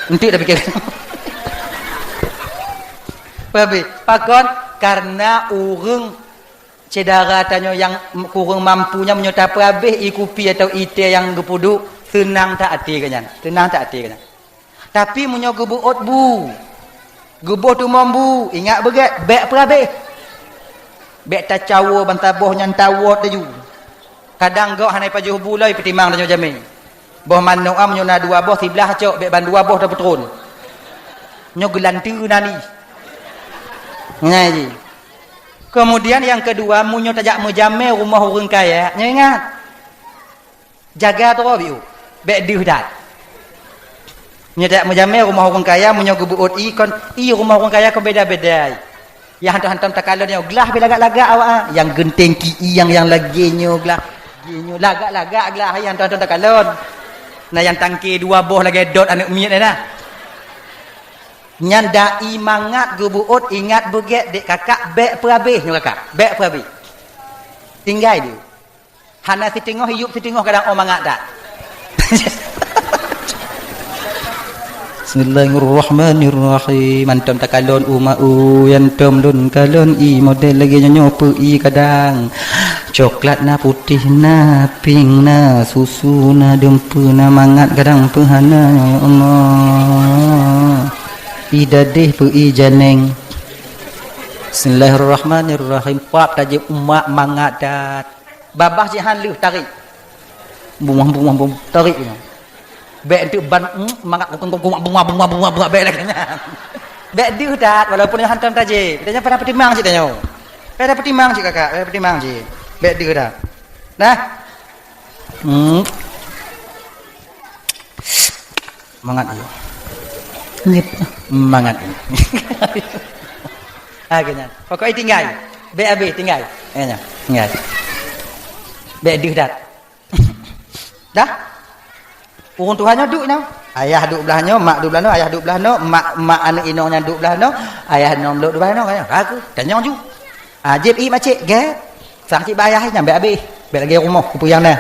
Nanti dah fikir. Babi, pakon karena urang cedera tanya yang kurang mampunya menyota habis ikupi atau ite yang gepudu senang tak hati kanyan. Senang tak hati kanyan. Tapi munyo gebuot bu. Gebuh tu mambu, ingat begat bek habis. Bek tak cawo bantaboh nyan tawot taju. Kadang gau hanai pajuh bulai petimang tanya jamin. Boh manu am nyona dua boh sebelah cok bek ban dua boh dah betrun. Nyo gelantu nani. Ngaji. Kemudian yang kedua, munyo tajak mujamil rumah orang kaya, nyo ingat. Jaga tu biu. Bek deuh dat. Nyo tajak mujamil rumah orang kaya, munyo gebuut kon rumah orang kaya ko beda-beda. Yang hantam-hantam takalon nyo gelah belagak-lagak awak, yang genteng ki yang lagi nyo gelah. Nyo lagak-lagak gelah yang hantam-hantam takalon. Nah yang tangki dua boh lagi dot anak miet nah. Nyandai mangat gebuut ingat beget dek kakak bek perhabis nyo kakak bek perhabis tinggal dia hana si tengok hidup si tengok kadang mangat tak. Bismillahirrahmanirrahim. Antum takalon umau yantum dun kalon i model lagi nyo pi kadang coklat na putih na pink na susu na dempu na mangat kadang pehana ya Allah. Idadih pui janeng. Bismillahirrahmanirrahim. Pap tajib umak mangat dat. Babah jihan lu tarik. Bunga tarik. Bek tu ban mangat bunga bek dah. Bek dia dat walaupun yang hantam tajib. Dia pada petimang cik tanya. Pada petimang cik kakak, pada petimang cik. Bek dia dah. Nah. Mangat yo. Ngip mangat. Agaknya. Pokoknya tinggal. Bek habis tinggal. Tinggal. Bek dia dat. Dah? Urang Tuhannya duduk no. Ayah duduk belahnya, mak duduk belahnya, ayah duduk belahnya, mak anak inongnya duduk belahnya, ayah nom duduk belahnya kan. Aku tanya ju. Ajib i macik ge. Sang cik bayah nyambe habis. Bek lagi rumah kupuyang dah.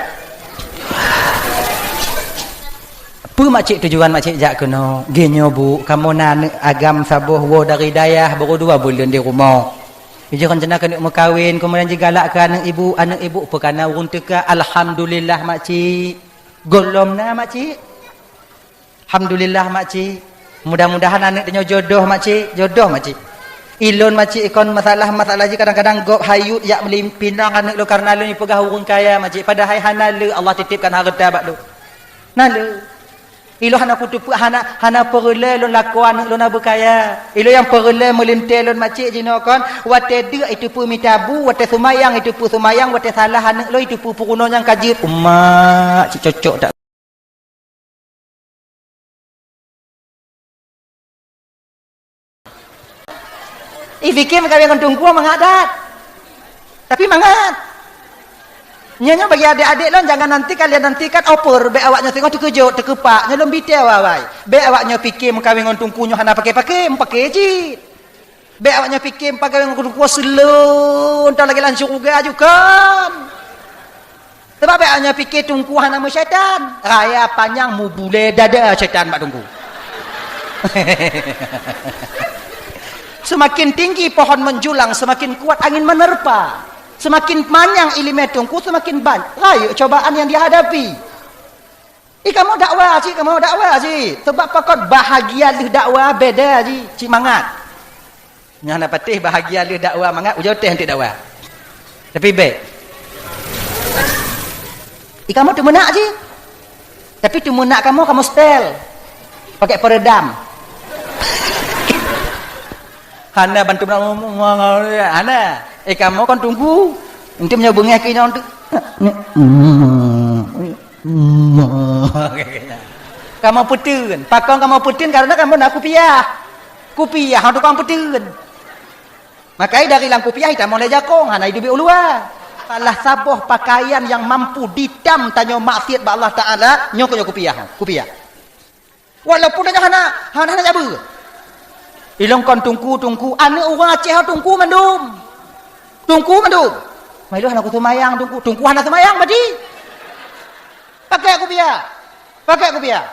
Apa makcik tujuan makcik jak kena genyo bu kamu nak agam sabuh wo dari dayah baru 2 bulan di rumah dia rencana kena berkahwin kemudian digalak ke anak ibu perkana urung teka alhamdulillah makcik golom na makcik alhamdulillah makcik mudah-mudahan anak dia jodoh makcik ilon makcik ikon masalah je kadang-kadang gop hayut yak melimpinang anak lu karena lu ni pegah urung kaya makcik padahal hanal Allah titipkan harta bak lu nalu ilo hana putu hana perle lon lakuan lon berkaya ilo yang perle melintel lon makcik jinokon wate dia itu pu mitabu wate sumayang itu pu sumayang wate salah anak lo itu pu puruno yang kajir umma cik cocok tak fikir kawin dengan tungku mengadat tapi mangat nyanya bagi adik-adik lon jangan nanti kalian nantikan oper be awaknya tengok terkejut terkepak nyelom bitel wawai be awaknya fikir mengkawin dengan tungkunya hana pakai je be awaknya fikir pakai dengan tungku selon tak lagi langsung juga kan sebab be awaknya fikir tungku hana syaitan raya panjang mu bule dada syaitan mak tungku. Semakin tinggi pohon menjulang semakin kuat angin menerpa. Semakin panjang ilmu tungku semakin banyak rayu cobaan yang dihadapi. Kamu dakwah cik. Sebab pakot bahagia lu dakwah beda cik mangat. Yang nak patih bahagia lu dakwah mangat ujau teh nanti dakwah. Tapi baik. Kamu tu menak cik. Tapi tu menak kamu setel. Pakai peredam. Hana bantu hana kamu kan tunggu nanti menyambungnya kini untuk kamu putin pakong kamu putin karena kamu nak kupiah untuk kamu putin makanya dari lang kupiah kita mulai jakong hana hidup ulua salah sabuh pakaian yang mampu ditam tanya maksiat ba Allah Ta'ala nyoknya kupiah walaupun hana jabu ilong kon tungku ane orang Aceh tungku mandum mai lu hana ku semayang tungku hana semayang badi pakai aku biar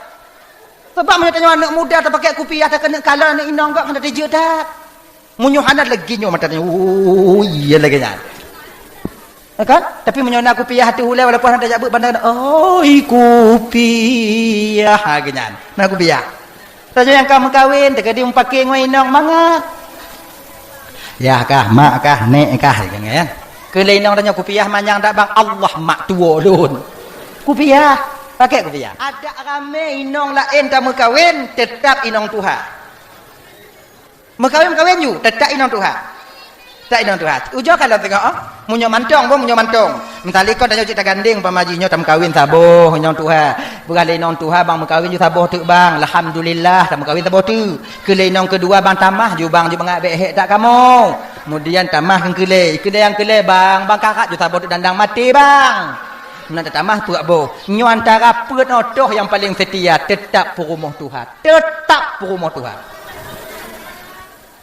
Sebab mana tanya anak muda tak pakai kupiah tak kena kalah anak inang gak kena deje tak. Munyuhana lagi nyo mata tanya. Iya lagi nya. Kan? Tapi menyona kupiah tu hulai walaupun ada jabut bandar. Oh, kupiah ganyan. Nah kupiah. Saja yang kamu kawin tak dia pakai ngoi inang mangak. Ya kah, mak kah, nek kah ganyan. Kelai inang tanya kupiah manyang tak bang Allah mak tua lun. Kupiah, pakai kupiah. Ada ramai inang lain tak kawin tetap inang Tuhan. Mekawin you tetap inang Tuhan. Tak inang Tuhan. Ujo kalau tengok munyo mantong pun munyo mantong. Mentali kau tanya cerita ganding pamajinyo tam kawin saboh inang Tuhan. Bukan inang Tuhan bang mekawin you saboh tu bang. Alhamdulillah tam kawin saboh tu. Kelai inang kedua bang tamah ju bang ju bangak behek tak kamu. Kemudian tamah kan kelai yang kelai bang kakak ju saboh tu dandang mati bang. Nak tamah tu abo. Nyo antara peut otoh yang paling setia tetap perumah Tuhan. Tetap perumah Tuhan.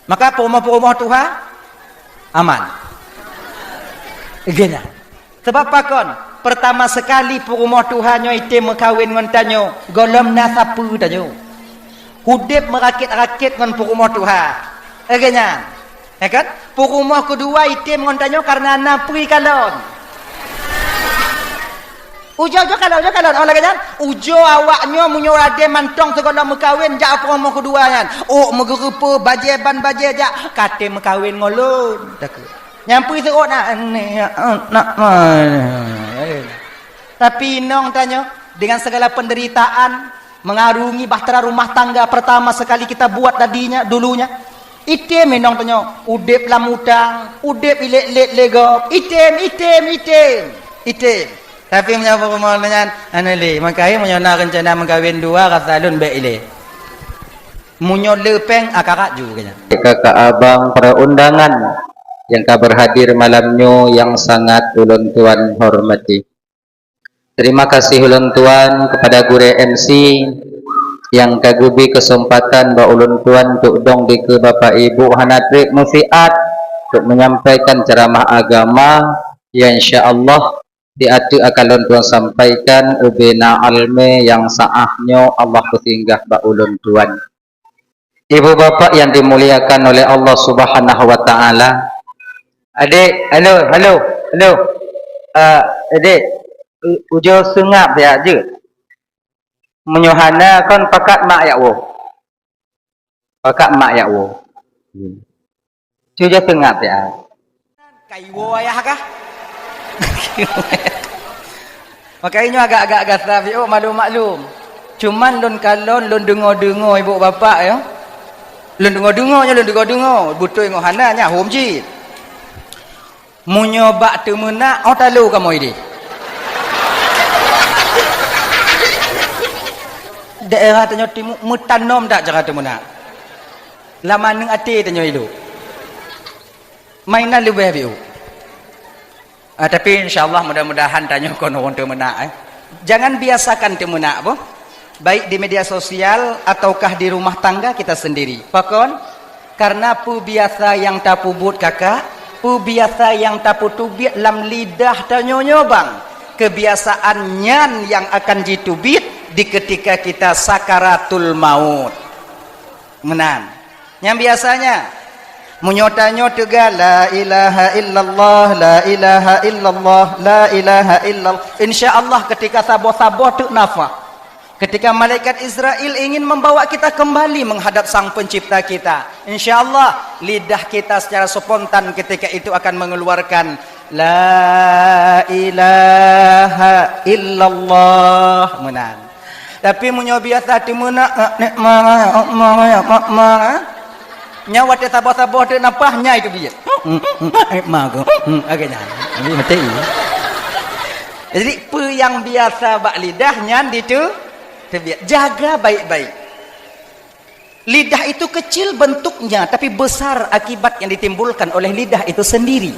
Maka perumah Tuhan aman. Gena. Sebab pakon pertama sekali perumah Tuhan nyo ite mekawin ngan tanyo golom nasapu tanyo. Hudip merakit-rakit ngan perumah Tuhan. Gena. Ya kan? Perumah kedua ite ngan tanyo karena napri kalon. Ujo kalau Allah kan ujo awaknya munyo rade mantong segala mekawin jak perumah kedua kan megerupa bajeban jak kate mekawin ngolon tak nyampi teruk nak tapi nong tanya dengan segala penderitaan mengarungi bahtera rumah tangga pertama sekali kita buat dulunya item nong tanya udip lamutang udip ilek-lek legop item tapi menyapa pemahaman anali makai menyona rencana mengkawin dua kasalun baik ile munyo lepeng akarak juga kakak abang para undangan yang berhadir malamnya yang sangat ulun tuan hormati. Terima kasih ulun tuan kepada guru MC yang kagubi kesempatan ba ulun tuan untuk dong di ke Bapak Ibu hanatrik mufiat untuk menyampaikan ceramah agama yang insyaallah di atu akan tuan sampaikan ubena alme yang saahnya Allah kesinggah ba ulun tuan. Ibu bapak yang dimuliakan oleh Allah Subhanahu wa taala. Adik, halo. Adik ujo sengap ya je. Menyohana kon pakat mak yak wo. Ujo sengap ya. Kai wo ayah kah? Makanya agak-agak gasah maklum. Cuman lun kalon lun dengar-dengar ibu bapa ya. Lun dengar betul ngohana nya homji. Munyo bak temena talu kamu ini. Daerah tanyo timur mutanom tak cara temena. Lama neng ati tanyo ilu. Mainan lebih biu. Tapi insyaallah mudah-mudahan tanya kono wong temena Jangan biasakan temena boh. Baik di media sosial ataukah di rumah tangga kita sendiri. Pakon karena pu biasa yang tapu but kakak, pu biasa yang tapu tubit lam lidah tanyonyo bang. Kebiasaannya yang akan ditubit di ketika kita sakaratul maut. Menan. Yang biasanya menyotanya tega la ilaha illallah la ilaha illallah la ilaha illallah insyaallah ketika saboh-saboh tu nafah ketika malaikat Israel ingin membawa kita kembali menghadap sang pencipta kita insyaallah lidah kita secara spontan ketika itu akan mengeluarkan la ilaha illallah menan tapi munyo biasa timuna nek nyawa te sabah-sabah te napahnya itu dia. Mago. Agaknya. Ini mati. Jadi pe yang biasa bak lidahnya itu jaga baik-baik. Lidah itu kecil bentuknya tapi besar akibat yang ditimbulkan oleh lidah itu sendiri.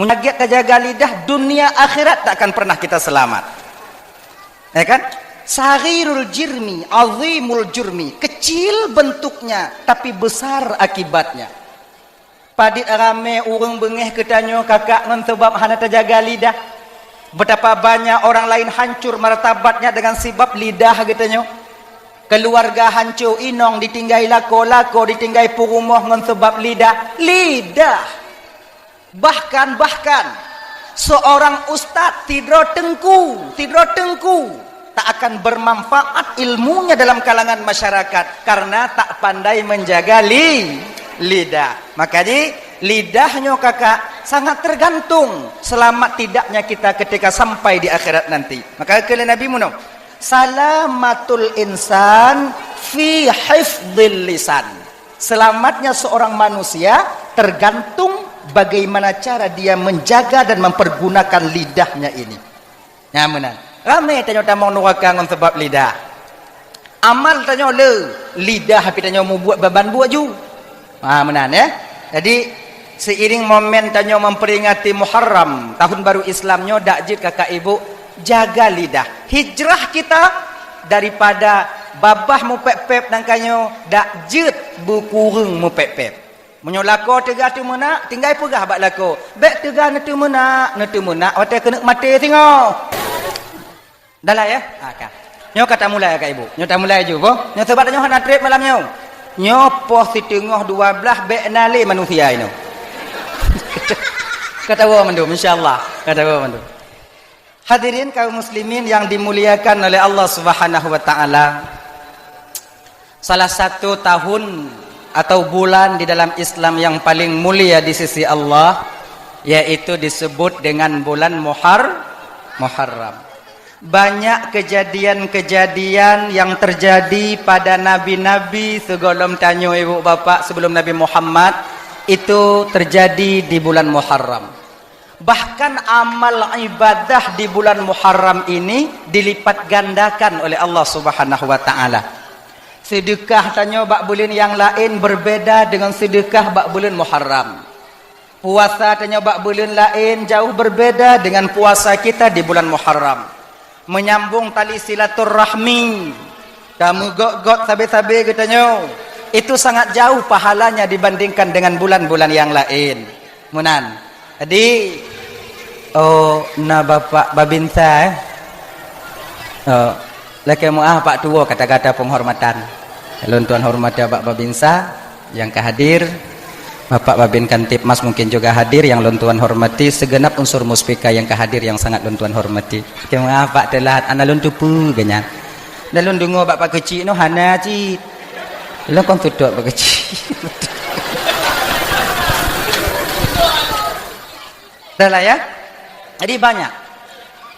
Munyagiat jaga lidah dunia akhirat tak akan pernah kita selamat. Ya kan? Saghirul jirmi, azimul jurmi. Kecil bentuknya tapi besar akibatnya. Padit rame urang bengeh ketanyo kakak ngan sebab hana terjaga lidah. Betapa banyak orang lain hancur martabatnya dengan sebab lidah ketanyo. keluarga hancur inong, ditinggai lako ditinggai purumah ngan sebab lidah. Bahkan seorang ustaz tidur tengku tak akan bermanfaat ilmunya dalam kalangan masyarakat karena tak pandai menjaga lidah. Makanya lidahnya kakak sangat tergantung selamat tidaknya kita ketika sampai di akhirat nanti. Maka kata Nabi Muno, salamatul insan fi hifdzil lisan. Selamatnya seorang manusia tergantung bagaimana cara dia menjaga dan mempergunakan lidahnya ini. Ya benar. Ramai tanya tamang neraka ngan sebab lidah. Amal tanya lidah tapi tanya mau buat beban buat ju. Benar ya. Jadi seiring momen tanya memperingati Muharram, tahun baru Islamnya dak jid kakak ibu jaga lidah. Hijrah kita daripada babah mu pep nang kanyo dak jid bukurung mu pep. Menyo lako tegah tu menak tinggal pegah bak lako. Bek tegah netu menak otak kena mati tengok. Dah lah ya. Kan. Nyo kata mulai kak ibu. Nyo tak mulai ju boh. Nyo sebab nyo nak trip malam nyo. Nyo poh si tengah 12 bek nali manusia ini. Kata wa mandu insyaallah. Kata wa mandu. Hadirin kaum muslimin yang dimuliakan oleh Allah Subhanahu wa taala. Salah satu tahun atau bulan di dalam Islam yang paling mulia di sisi Allah yaitu disebut dengan bulan Muharram. Banyak kejadian-kejadian yang terjadi pada nabi-nabi sebelum tanyo ibu bapak sebelum Nabi Muhammad itu terjadi di bulan Muharram. Bahkan amal ibadah di bulan Muharram ini dilipat gandakan oleh Allah Subhanahu wa taala. Sedekah tanya bak bulan yang lain berbeda dengan sedekah bak bulan Muharram. Puasa tanya bak bulan lain jauh berbeda dengan puasa kita di bulan Muharram. Menyambung tali silaturahmi. Kamu got sabe-sabe katanya. Itu sangat jauh pahalanya dibandingkan dengan bulan-bulan yang lain. Munan. Jadi bapak babinsa laki pak tua kata-kata penghormatan. Lalu tuan hormat ya Pak Babinsa yang kehadir, Bapak Babin Kantip Mas mungkin juga hadir yang tuan hormati, segenap unsur muspika yang kehadir yang sangat tuan hormati. Terima Pak telat ana lun tupu ganyan. Dalun dungo Bapak kecil no hana ci. Lu kon tudok Pak kecil. Dah lah ya. Jadi banyak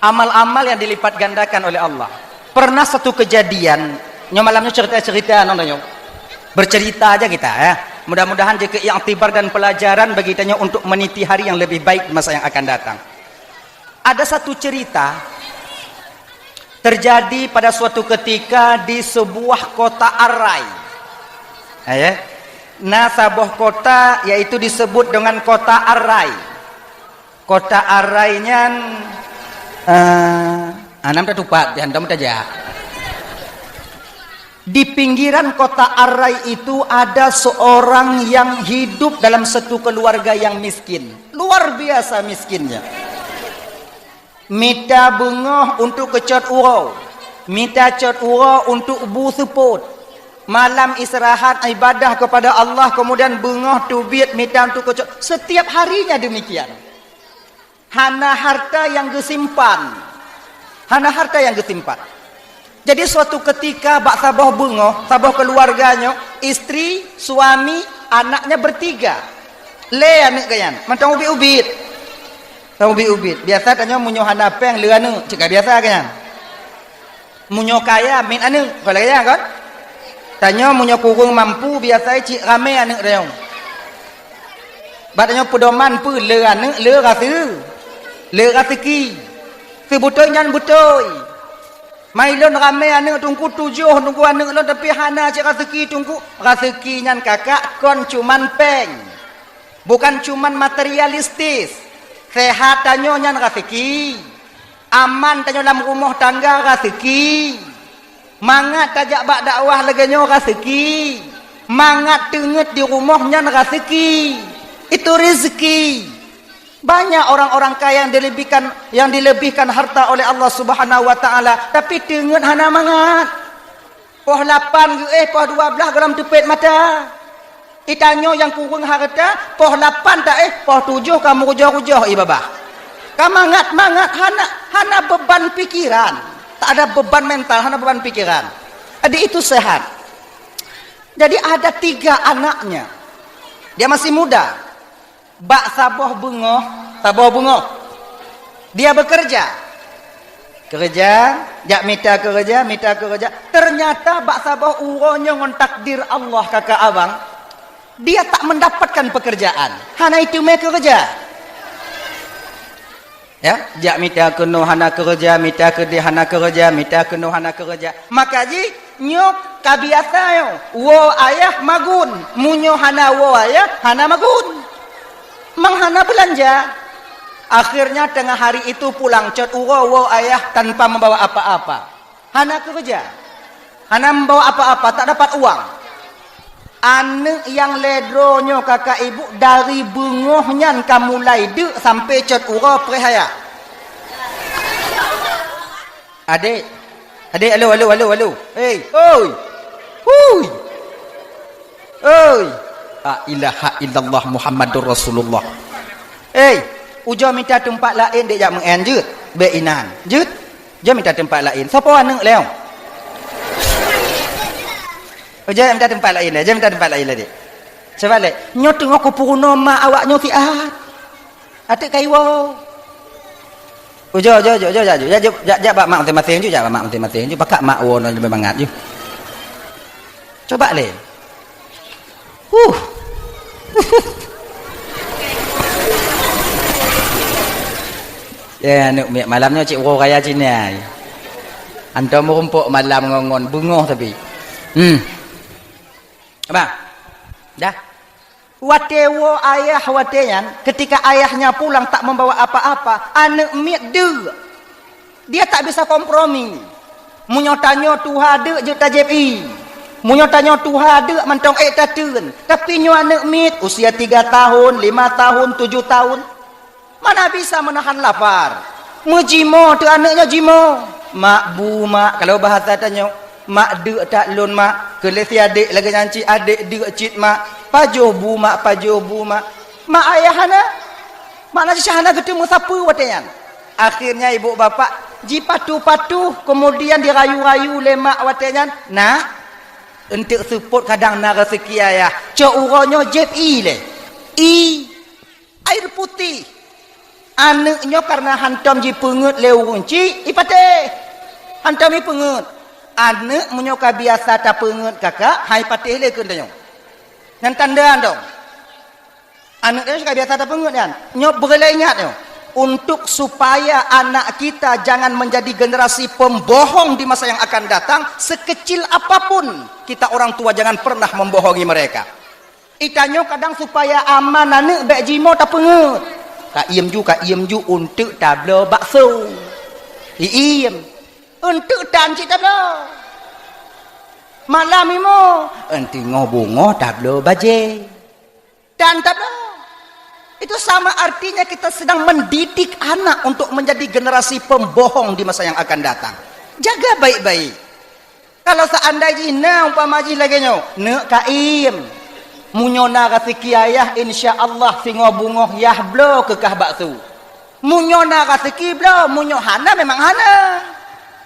amal-amal yang dilipat gandakan oleh Allah. Pernah satu kejadian malamnya cerita-cerita nontonnya. Bercerita aja kita ya. Mudah-mudahan jika i'tibar dan pelajaran bagi kita untuk meniti hari yang lebih baik masa yang akan datang. Ada satu cerita terjadi pada suatu ketika di sebuah kota Arai. Ya. Nah, sebuah kota yaitu disebut dengan kota Arai. Kota Arainya anam tupat dihantam saja. Di pinggiran kota Arai itu ada seorang yang hidup dalam satu keluarga yang miskin. Luar biasa miskinnya. Minta bunga untuk kecot urau. Minta cot urau untuk bu seput. Malam istirahat ibadah kepada Allah. Kemudian bunga tubit minta untuk kecot. Setiap harinya demikian. Hana harta yang disimpan. Jadi suatu ketika bak sabah bunga, sabah keluarganya, istri, suami, anaknya bertiga. Le anak kayan, macam ubit-ubit. Tahu ubit-ubit. Biasa tanya munyo hanapeng le anu, cika biasa kayan. Munyo kaya min anu, kalau kaya kan? Tanya munyo kurung mampu biasa cik rame anu reong. Batanya pedoman pu le anu, le rasu. Le rasiki. Sebutoy nyan butoy. Mailon ramai anak tunggu 7 tunggu anak lo tapi hana cik rezeki tunggu rezeki nyan kakak kon cuman peng bukan cuman materialistis sehat tanyo nyan rezeki aman tanyo dalam rumah tangga rezeki mangat tajak bak dakwah leganyo rezeki mangat tenget di rumah nyan rezeki itu rezeki. Banyak orang-orang kaya yang dilebihkan harta oleh Allah Subhanahu wa taala, tapi dengan hana mangat. Poh 8 ke poh 12 dalam tepet mata. Itanyo yang kurang harta, poh 8 tak poh 7 kamu rujah-rujah babah. Kamu mangat hana beban pikiran. Tak ada beban mental, hana beban pikiran. Adik itu sehat. Jadi ada 3 anaknya. Dia masih muda. Bak saboh bungoh. Dia bekerja. Jak minta kerja. Ternyata bak saboh uronya ngon takdir Allah kakak abang. Dia tak mendapatkan pekerjaan. Hana itu me kerja. Ya, jak minta keno hana kerja, minta kerja hana kerja, minta keno hana kerja. Maka ji nyok kabiasa yo. Wo ayah magun, munyo hana wo ayah hana magun. Mang hana belanja. Akhirnya tengah hari itu pulang cot wo ayah tanpa membawa apa-apa. Hana kerja. Hana membawa apa-apa, tak dapat uang. Anak yang ledronyo kakak ibu dari bungohnya kamu mulai dek sampai cot uro prehaya. Adik, halo. Hey, oi. Hui. Oi. La ilaha illallah Muhammadur Rasulullah. Hey, ujo minta tempat lain dia jak menganjut. Beinan. Jut. Jo minta tempat lain. Siapa anak leo? Jangan minta tempat lain lah. Jangan minta tempat lain lah dia. Sebab le, nyo tengok ku puruno mak awak nyo tiat. Atik kaiwo. Jo. Jak bak mak masing-masing ju, jak mak masing-masing ju. Pakak mak wono lebih mangat ju. Coba le. Ya, nuk malamnya cik uro kaya Cina. Antum rumpuk malam ngongon bungoh tapi. Apa? Dah. Watewo ayah wateyan ketika ayahnya pulang tak membawa apa-apa, anak miat dia tak bisa kompromi. Munyo tanyo tuha de je tajepi. Munyo tanyo tuha de mantong tatun. Tapi nyo anak miat usia 3 tahun, 5 tahun, 7 tahun. Mana bisa menahan lapar? Mujimo tu anaknya jimo. Mak bu mak kalau bahasa tanyo mak dek tak lun mak kelesi adik lagi nyanci adik dek cit mak pajoh bu mak mak ayah hana mak nasi hana ketemu sapu wateyan. Akhirnya ibu bapak jipatu-patu kemudian dirayu-rayu le mak wateyan. Nah untuk support kadang na rezeki ayah co uronyo jep le air putih anaknya karena hantam ji pengut le urunci ipate hantam ji pengut. Anak menyoka biasa tak pengut kakak hai patih le kun tanya nan tandaan dong anak dia suka biasa tak pengut kan nyok berle ingat yo untuk supaya anak kita jangan menjadi generasi pembohong di masa yang akan datang sekecil apapun kita orang tua jangan pernah membohongi mereka itanyo kadang supaya aman anak bek jimo tak pengut ka iem ju untuk tablo bakso iem untuk tanci tablo malam imo enti ngobongo tablo baje dan tablo itu sama artinya kita sedang mendidik anak untuk menjadi generasi pembohong di masa yang akan datang. Jaga baik-baik. Kalau seandainya umpama ji lagi nyo nek kaim munyona rezeki ayah insyaallah singo bungoh yah blo kekah bakso munyona rezeki blo munyo hana memang hana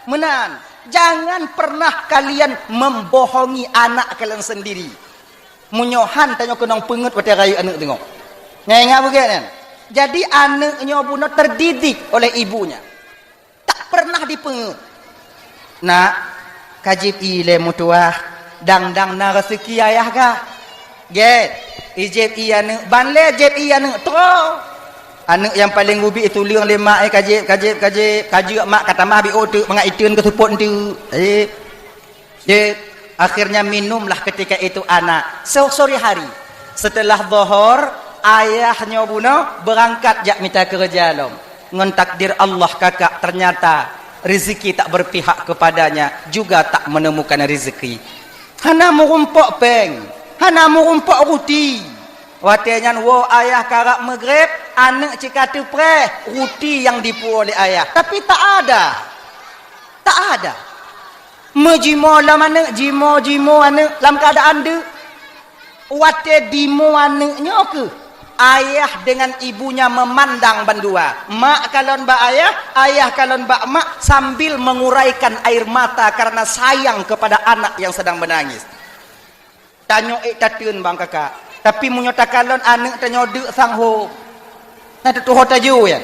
menan. Jangan pernah kalian membohongi anak kalian sendiri. Munyohan tanya kenong pengut pada rayu anak tengok. Ngengak bukan? Jadi anaknya buno terdidik oleh ibunya. Tak pernah dipengut. Nak kajib ile mutuah dang na rezeki ayah kah? Get ijib iya nak banle jib iya nak tro. Anak yang paling ubi itu liang lima kajib mak kata mah bi otu mengaitun ke support tu. Akhirnya minumlah ketika itu anak. Sore hari setelah zuhur ayahnya buno berangkat jak minta kerja lom. Ngon takdir Allah kakak ternyata rezeki tak berpihak kepadanya juga tak menemukan rezeki. Hana merumpok peng, hana merumpok ruti. Watenyan wo ayah karak maghrib anak cikatu preh ruti yang dipu oleh ayah tapi tak ada Mejimo lam anak jimo anak dalam keadaan de wate dimo anaknya ke ayah dengan ibunya memandang bandua, mak kalon ba ayah kalon ba mak, sambil menguraikan air mata karena sayang kepada anak yang sedang menangis. Tanyo tatun bang kakak, tapi munyo takalon anak tanyo de sangho na tu hotaju ya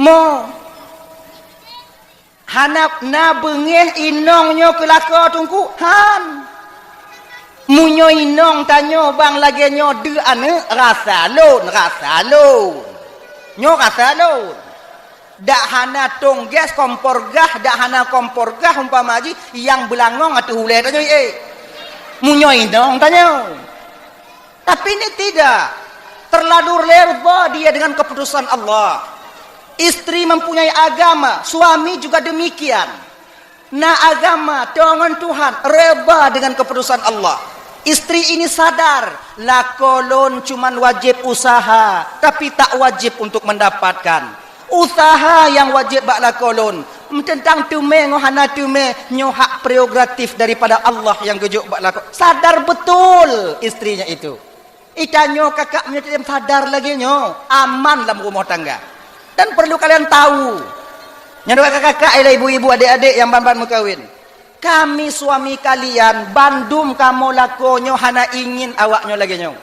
mo hanap na bengeh inongnya kelaka tungku han munyo inong tanyo bang lagi nyo de ane rasa lon nyo rasa lon dak hana tong gas kompor gah dak hana kompor gah umpama ji yang belangong atu hule tanyo munyo inong tanyo. Tapi ini tidak terlalu lerba dia dengan keputusan Allah. Istri mempunyai agama, suami juga demikian. Nah agama, dengan Tuhan, reba dengan keputusan Allah. Istri ini sadar, lakolon cuman wajib usaha, tapi tak wajib untuk mendapatkan. Usaha yang wajib bak lakolon. Tentang tume ngohana tume nyo hak prerogatif daripada Allah yang gejuk bak lakon. Sadar betul istrinya itu. Itanyo kakaknya tidak sadar lagi nyo aman dalam rumah tangga. Dan perlu kalian tahu, nyo kakak ibu-ibu adik-adik yang ban-ban mengkawin. Kami suami kalian bandum kamu lakonyo hana ingin awaknyo lagi nyo.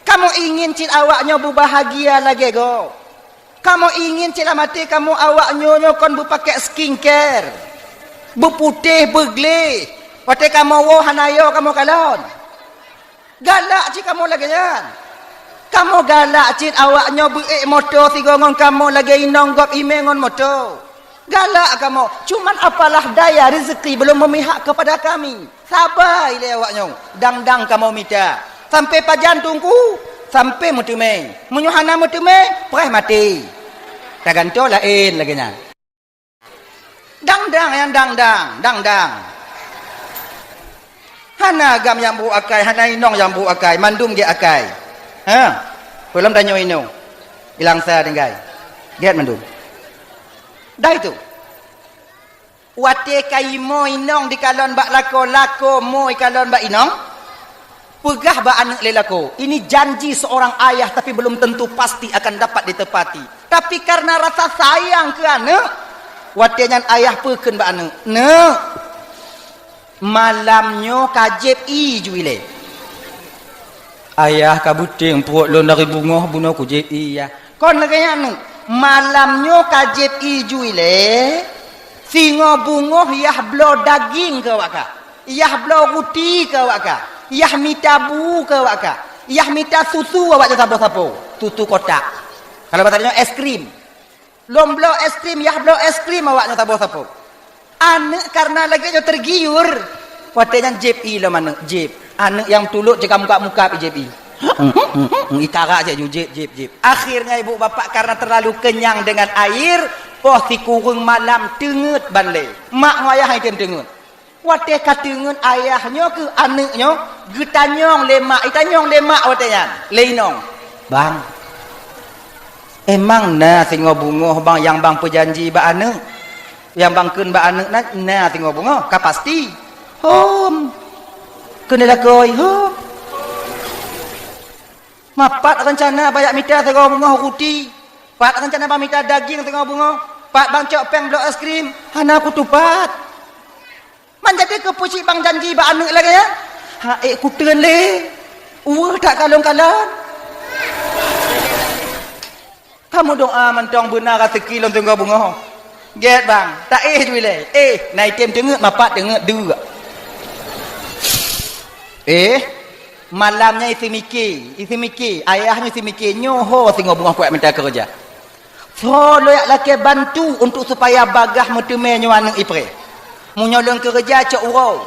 Kamu ingin cil awaknyo berbahagia lagi go. Kamu ingin cil mati kamu awaknyo nyo kon berpakai skincare, berputih berglih. Wate kamu wo hanayo kamu kalon. Galak cik kamu lagi kan? Kamu galak cik awaknya beik motor tigongon kamu lagi nonggop imengon motor. Galak kamu. Cuman apalah daya rezeki belum memihak kepada kami. Sabar ile awaknya. Dang-dang kamu minta. Sampai pajantungku, sampai mutume. Menyuhana mutume, perih mati. Tak ganto lain lagi nya. Dang-dang yang dang-dang. Hana gam yang bu akai, hana inong yang bu akai, mandum ge akai. Ha? Belum tanyo ino. Ilang sa denggai. Get mandum. Dah itu. Wate kai mo inong di kalon bak lako mo kalon bak inong. Pegah bak anak lelako. Ini janji seorang ayah tapi belum tentu pasti akan dapat ditepati. Tapi karena rasa sayang ke anak, wate nyan ayah peken bak anak. Nek. Malamnya kajib juile. Ayah kabuting perut lon dari bunga bunuh kujib ya. Kon lagi anu. Malamnya kajib juile. Singo bunga yah blo daging ke waka. Yah blo ruti ke waka. Yah mita bu ke waka. Yah mita susu awak sapo-sapo. Susu kotak. Kalau batanya es krim. Lom blo es krim, yah blo es krim awaknya sapo-sapo. Anak karena lagi dia tergiur. Watenya JP lo mana? JP. Anak yang tuluk jika muka-muka JP. Itara aja JP. Akhirnya ibu bapak karena terlalu kenyang dengan air, si kurung malam tengut banle. Mak ayah itu tengut. Wate katengut ayahnya ke anaknya, getanyong lemak, itanyong lemak watenya. Leinong. Bang. Emang nah singo bungo bang yang bang perjanji ba anak. Yang bangkeun ba anak na tinggal bunga ka pasti hom kena lakoi hom mapat rencana banyak mita tinggal bunga ruti pat rencana pamita daging tinggal bunga pat bang cok peng blok es krim hana aku tupat man jadi kepuci bang janji ba anak lagi ya ha ku teun le tak kalong-kalong kamu doa mentong benar rezeki lon tinggal bunga. Get bang, tak juile. Naik tem dengut mapat dengut dua. Malamnya isi mikir, ayahnya isi mikir, nyoho singo bunga kuat minta kerja. So loyak laki bantu untuk supaya bagah mutume nyuaneng ipre. Munyolong kerja cok urau.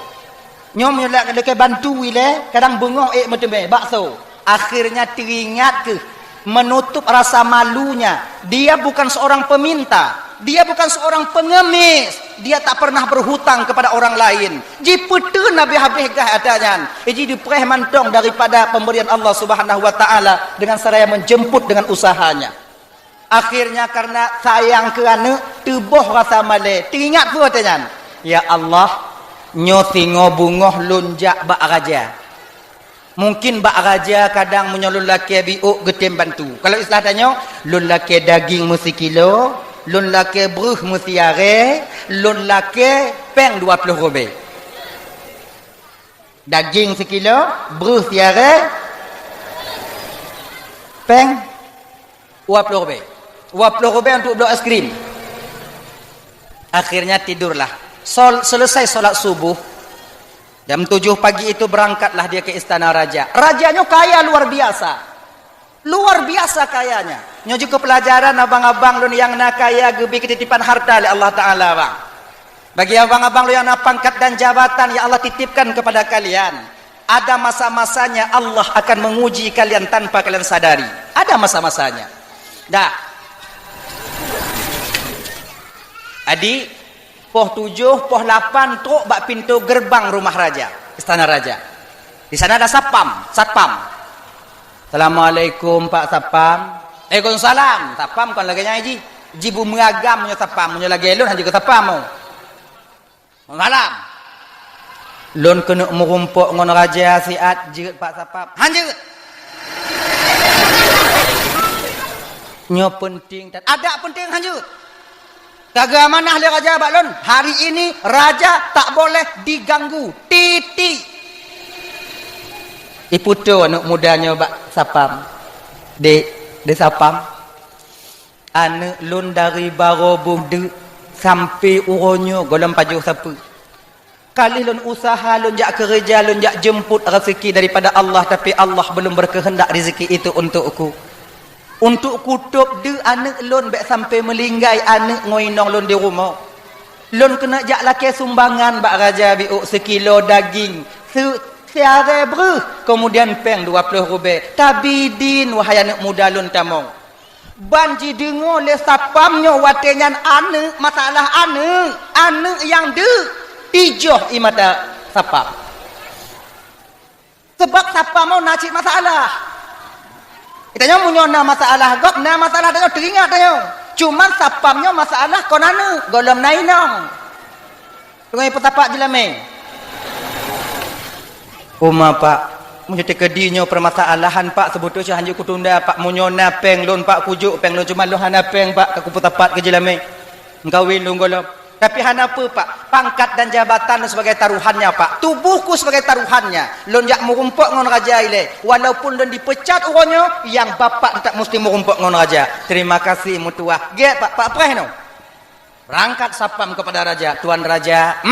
Nyom nyolak laki bantu wile, kadang bengong mutume bakso. Akhirnya teringat ke menutup rasa malunya. Dia bukan seorang peminta. Dia bukan seorang pengemis. Dia tak pernah berhutang kepada orang lain. Jiputu Nabi habis gah adanya. Jadi dipereh mantong daripada pemberian Allah Subhanahu wa taala dengan seraya menjemput dengan usahanya. Akhirnya karena sayang ke anak, tubuh rasa male. Teringat pun adanya. ya Allah, nyo tingo bungoh lunjak bak raja. Mungkin bak raja kadang menyolun laki biuk getem bantu. Kalau istilah tanya, lun laki daging mesti kilo, lun laki beruh mesti are, lun laki peng 20 rubel. Daging sekilo, beruh tiare, peng 20 rubel. 20 rubel untuk blok es krim. Akhirnya tidurlah. Selesai solat subuh, jam 7 pagi itu berangkatlah dia ke istana raja. Rajanya kaya luar biasa. Luar biasa kayanya. Nyo juga pelajaran abang-abang lu yang nak kaya gebi ketitipan harta oleh Allah Ta'ala, bang. Bagi abang-abang lu yang nak pangkat dan jabatan, ya Allah titipkan kepada kalian. Ada masa-masanya Allah akan menguji kalian tanpa kalian sadari. Ada masa-masanya. Dah. Adi, poh 7, poh 8 truk bak pintu gerbang rumah raja, istana raja. Di sana ada satpam. Assalamualaikum Pak Satpam. Waalaikumsalam. Satpam kan lagi nyaji. Jibu mengagam punya satpam, punya lagi elon hanya ke satpam mau. Malam. Lon kena merumpuk ngon raja siat jeut Pak Satpam. Hanjeut. Nyo penting dan ada penting hanjeut. Kagak amanah le raja baklon. Hari ini raja tak boleh diganggu. Titik. Iputo anak mudanya bak Sapam. De Sapam. Anak lun dari baro bude sampai uronyo golem pajuh siapa. Kali lun usaha, lun jak kerja, lun jak jemput rezeki daripada Allah, tapi Allah belum berkehendak rezeki itu untukku. Untuk kutub de anak lon bek sampai melinggai anak ngoinong lon di rumah. Lon kena jak laki sumbangan bak raja biuk sekilo daging. Seare beruh. Kemudian peng 20 rubel. Tabidin wahai anak muda lon tamong. Banji dengar le sapamnya watenyan anak masalah anak yang de ijoh imata sapam. Sebab sapam mau nacik masalah. Kita nyo munyona masalah gop na masalah tanya teringat tanya. Cuma sapamnya masalah konana golem nainong. Tungai petapak jelame. Uma Pak, menjadi kedinyo permasalahan Pak sebetulnya hanya kutunda Pak munyona peng lon Pak kujuk peng lon cuma lon hana peng Pak aku petapak ke jelame. Engkau win lon golem. Tapi hana apa Pak? Pangkat dan jabatan sebagai taruhannya Pak. Tubuhku sebagai taruhannya. Lon jak merumpuk ngon raja ile. Walaupun lon dipecat uronyo, yang bapak tak mesti merumpuk ngon raja. Terima kasih mutua. Ge Pak preh no. Berangkat sapam kepada raja, tuan raja.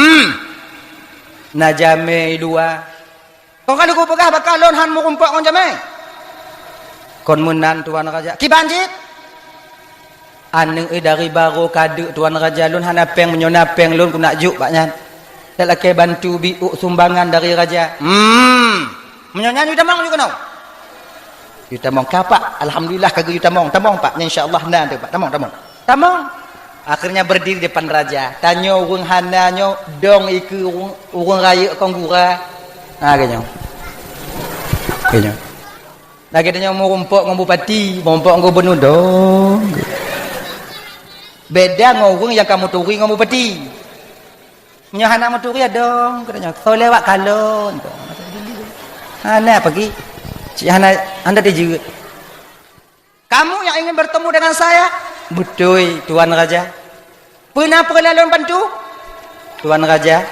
Najame dua. Kau kali ku pegah bakal lon han merumpuk ngon jame. Kon menan tuan raja. Ki banjit. Aneng dari baro kade tuan raja lun hana peng menyona peng lun ku nak juk baknya. Dak laki bantu biuk sumbangan dari raja. Menyonya ni tamong juga no. Yu tamong kapak. Alhamdulillah kagak yu tamong Pak. Insyaallah nan tu Pak. Tamong. Akhirnya berdiri depan raja. Tanya urang hananyo dong iku urang raya konggura. Ha ganyo. Lagi tanya mau rumpuk ngomong bupati, rumpuk ngomong gubernur dong. Beda ngorong yang kamu turi ngomong bupati. Nyahana mau turi dong, katanya. Kau lewat kalon. Hana pergi. Cik Hana anda juga. Kamu yang ingin bertemu dengan saya? Betul, Tuan Raja. Pernah lon bantu? Tuan Raja.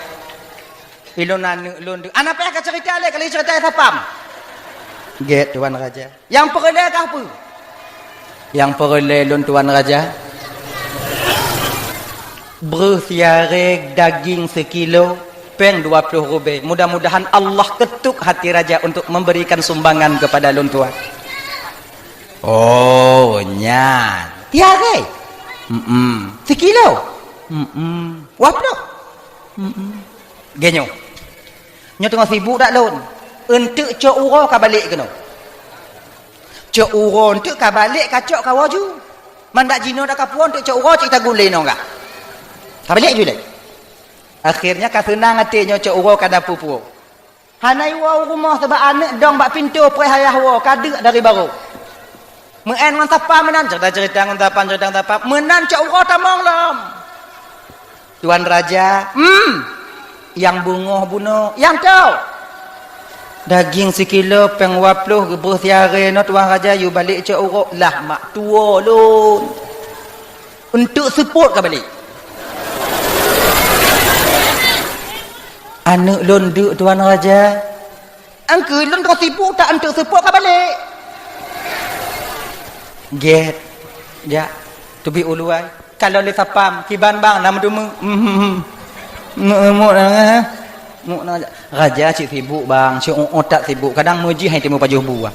Ilon lon. Anak payah cerita le kalau cerita sapam. Get Tuan Raja. Yang perle kah apa? Yang perle lon Tuan Raja. Bersiarek daging sekilo peng 20 rubel. Mudah-mudahan Allah ketuk hati raja untuk memberikan sumbangan kepada lon tuan. Oh, nyan. Tiarek. Sekilo. Waplo. Genyo. Nyo tengah sibuk tak lon. Untuk cok uro ka balik kena. Cok uro untuk ka balik ka cok ka waju. Mandak jino dak ka puan untuk cok uro cik ta gulai no enggak. Kabalik juga. Akhirnya kasenang hatinya cok uro kada pupu. Hanai wa rumah sebab anak dong bak pintu perayah wa kada dari baru. Mengen ngan tapa menan cerita ngan tapan menan cok uro tamong lom. Tuan Raja, yang bungoh bunuh, yang tahu. Daging sekilo peng 20 gebuh siare no Tuan Raja you balik cak uruk lah mak tua lun. Untuk support ke balik. Anak lun duk Tuan Raja. Angke lun kau sibuk tak untuk support ke balik. Get. Ya. Tu bi uluai. Kalau le sapam kiban bang nama tu mu raja cik sibuk bang, cik otak sibuk. Kadang muji hai temu pajuh buah.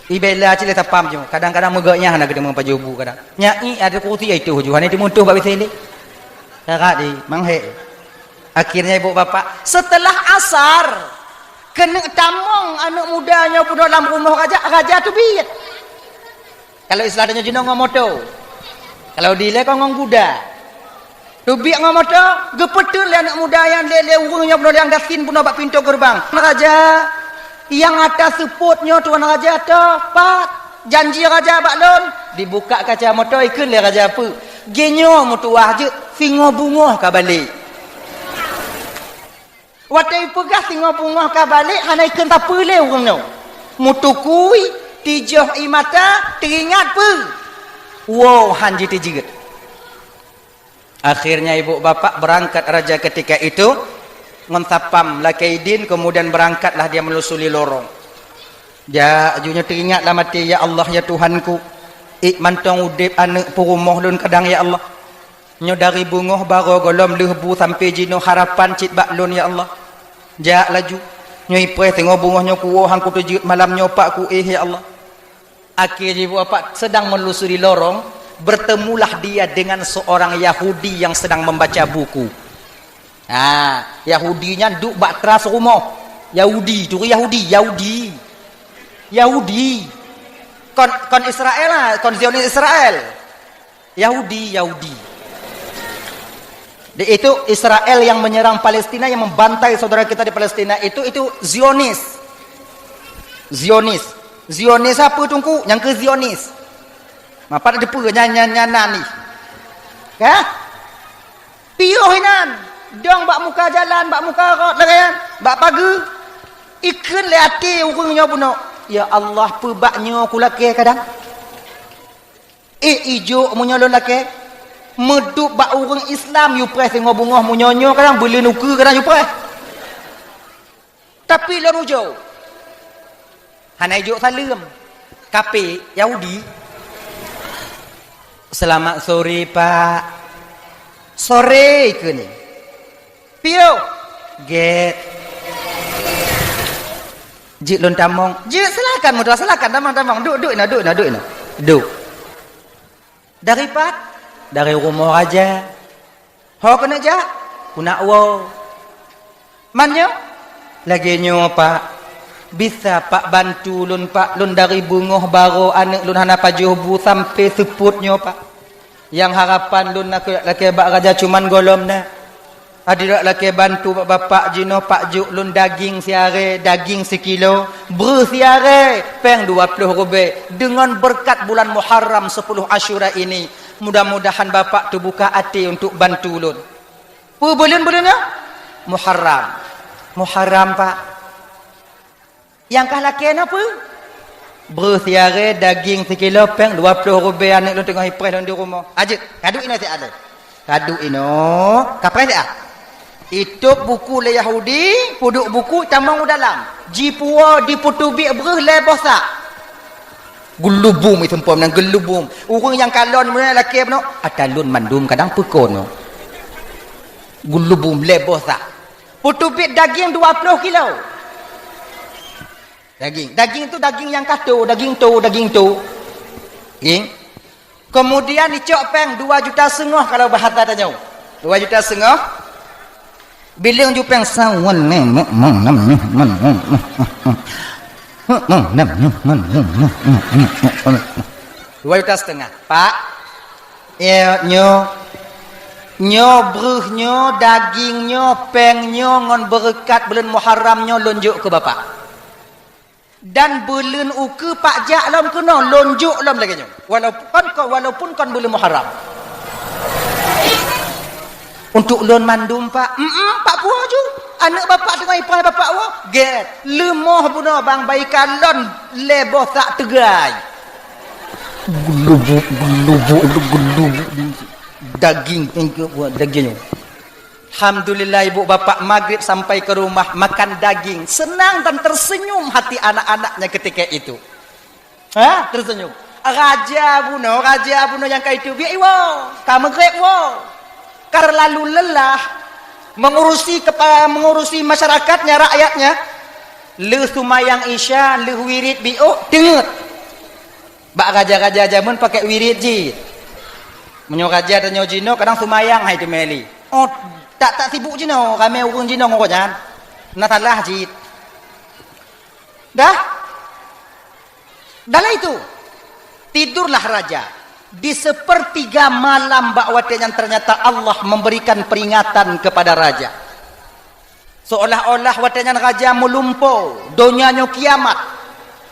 Ibela cik le sapam je. Kadang-kadang megaknya nak ketemu pajuh buah kadang. Nyai ada kursi itu hujuan itu mutuh bab sini. Kakak di manghe. Akhirnya ibu bapa setelah asar kena tamong anak mudanya pun dalam rumah raja tu biat. Kalau istilahnya jenong ngomoto. Kalau dile kau ngong kuda. Tu biak ngomoto, gepetul anak muda yang lele urungnya pun yang gaskin pun bak pintu gerbang. Raja yang atas supportnya tuan raja tepat. Janji raja baklon dibuka kaca motor ikut le raja apa. Genyo mutuah je singo bungoh ka balik. Watai pegah singo bungoh ka balik hanai keun ta pele urang no. Mutukui tijoh imata teringat pe. Wow hanji tijiget. Akhirnya ibu bapak berangkat raja ketika itu ngonsapam lakaidin kemudian berangkatlah dia melusuli lorong. Ja ajunya teringatlah mati ya Allah ya Tuhanku. Ik mantong udip anak perumoh lun kadang ya Allah. Nyo dari bungoh baro golom lehbu sampai jino harapan cit baklun ya Allah. Ja laju. Nyo ipre tengok bungohnya kuwo hang ku tujut malam nyopak ku ya Allah. Akhirnya ibu bapak sedang melusuri lorong, bertemulah dia dengan seorang Yahudi yang sedang membaca buku. Yahudinya duk bak teras rumah. Yahudi, tu Yahudi. Kon Israel lah, kon Zionis Israel. Yahudi. Itu Israel yang menyerang Palestina, yang membantai saudara kita di Palestina itu Zionis. Zionis apa tungku? Yang ke Zionis. Apa ada depa nyanyi ni. Kah? Piuh hinan. Dong bak muka jalan, bak muka rot lagayan, bak pagi. Ikut le hati urangnya puno. Ya Allah pebaknya aku laki kadang. Ijo menyolong laki. Meduk bak urang Islam you press tengok bungah munyonyo kadang boleh nuker kadang you press. Tapi lalu jauh. Hanai jauh salam. Kape Yahudi. Selamat sore Pak. Sore ke ni. Pio. Get. Jik lon tamong. Jik silakan mudah silakan tamang. Duk. Dari rumah raja. Ho kena ja. Kuna wo. Manyo? Lagi nyo Pak. Bisa Pak bantu lun Pak lun dari bungoh baro anak lun hana pajuh bu sampai seputnya Pak. Yang harapan lun nak laki bak raja cuman golom na. Adirak laki bantu bapak jino Pak juk lun daging siare, daging sekilo, ber siare, peng 20 rubek. Dengan berkat bulan Muharram 10 Asyura ini, mudah-mudahan bapak tu buka hati untuk bantu lun. Bulan-bulannya Muharram Pak. Yang kah lakian apa? Bersiare daging sekilo peng 20 rubek anak lu tengah hipres di rumah. Ajak, kaduk ini tak ada. Kaduk ini, kapres ah. Itu buku le Yahudi, puduk buku tamang dalam. Jipua diputubi bereh le bosak. Gelubum itu pun nang gelubum. Urang yang kalon mun laki no, atalun mandum kadang pekon no. Gelubum le bosak. Putubi daging 20 kilo. Daging itu daging yang katu, daging tu. Kemudian dicok peng 2,5 juta kalau bahasa tanya. 2,5 juta. Bilang ju peng sawan ne. 2,5 juta. Pak. Nyo bruhnyo, dagingnya, pengnyo ngon berkat bulan Muharramnya lonjuk ke bapak. Dan bulan uke pak jak lam kena lonjuk lam lagi nyo. Walaupun kon bulan Muharram. Untuk lon mandum pak. Pak puah ju. Anak bapak dengan ipar bapak wah. Get. Lemoh bunuh bang bayi kalon leboh tak tegai. Gelubuk. Daging dagingnya. Alhamdulillah ibu bapak maghrib sampai ke rumah makan daging. Senang dan tersenyum hati anak-anaknya ketika itu. Tersenyum. Raja bunuh yang kayak itu. Biar iwo. Kamu grep wo. Karena lalu lelah mengurusi masyarakatnya, rakyatnya. Le sumayang isya, le wirid bi'uk, tengut. Bak raja-raja zaman pakai wirid ji. Menyo raja dan nyo jino kadang sumayang hai tu meli. Oh, tak sibuk jino, kami urun jino ngojan. Natalah ji. Dah itu. Tidurlah raja. Di sepertiga malam yang ternyata Allah memberikan peringatan kepada raja. Seolah-olah watanya raja melumpuh, donyanya kiamat.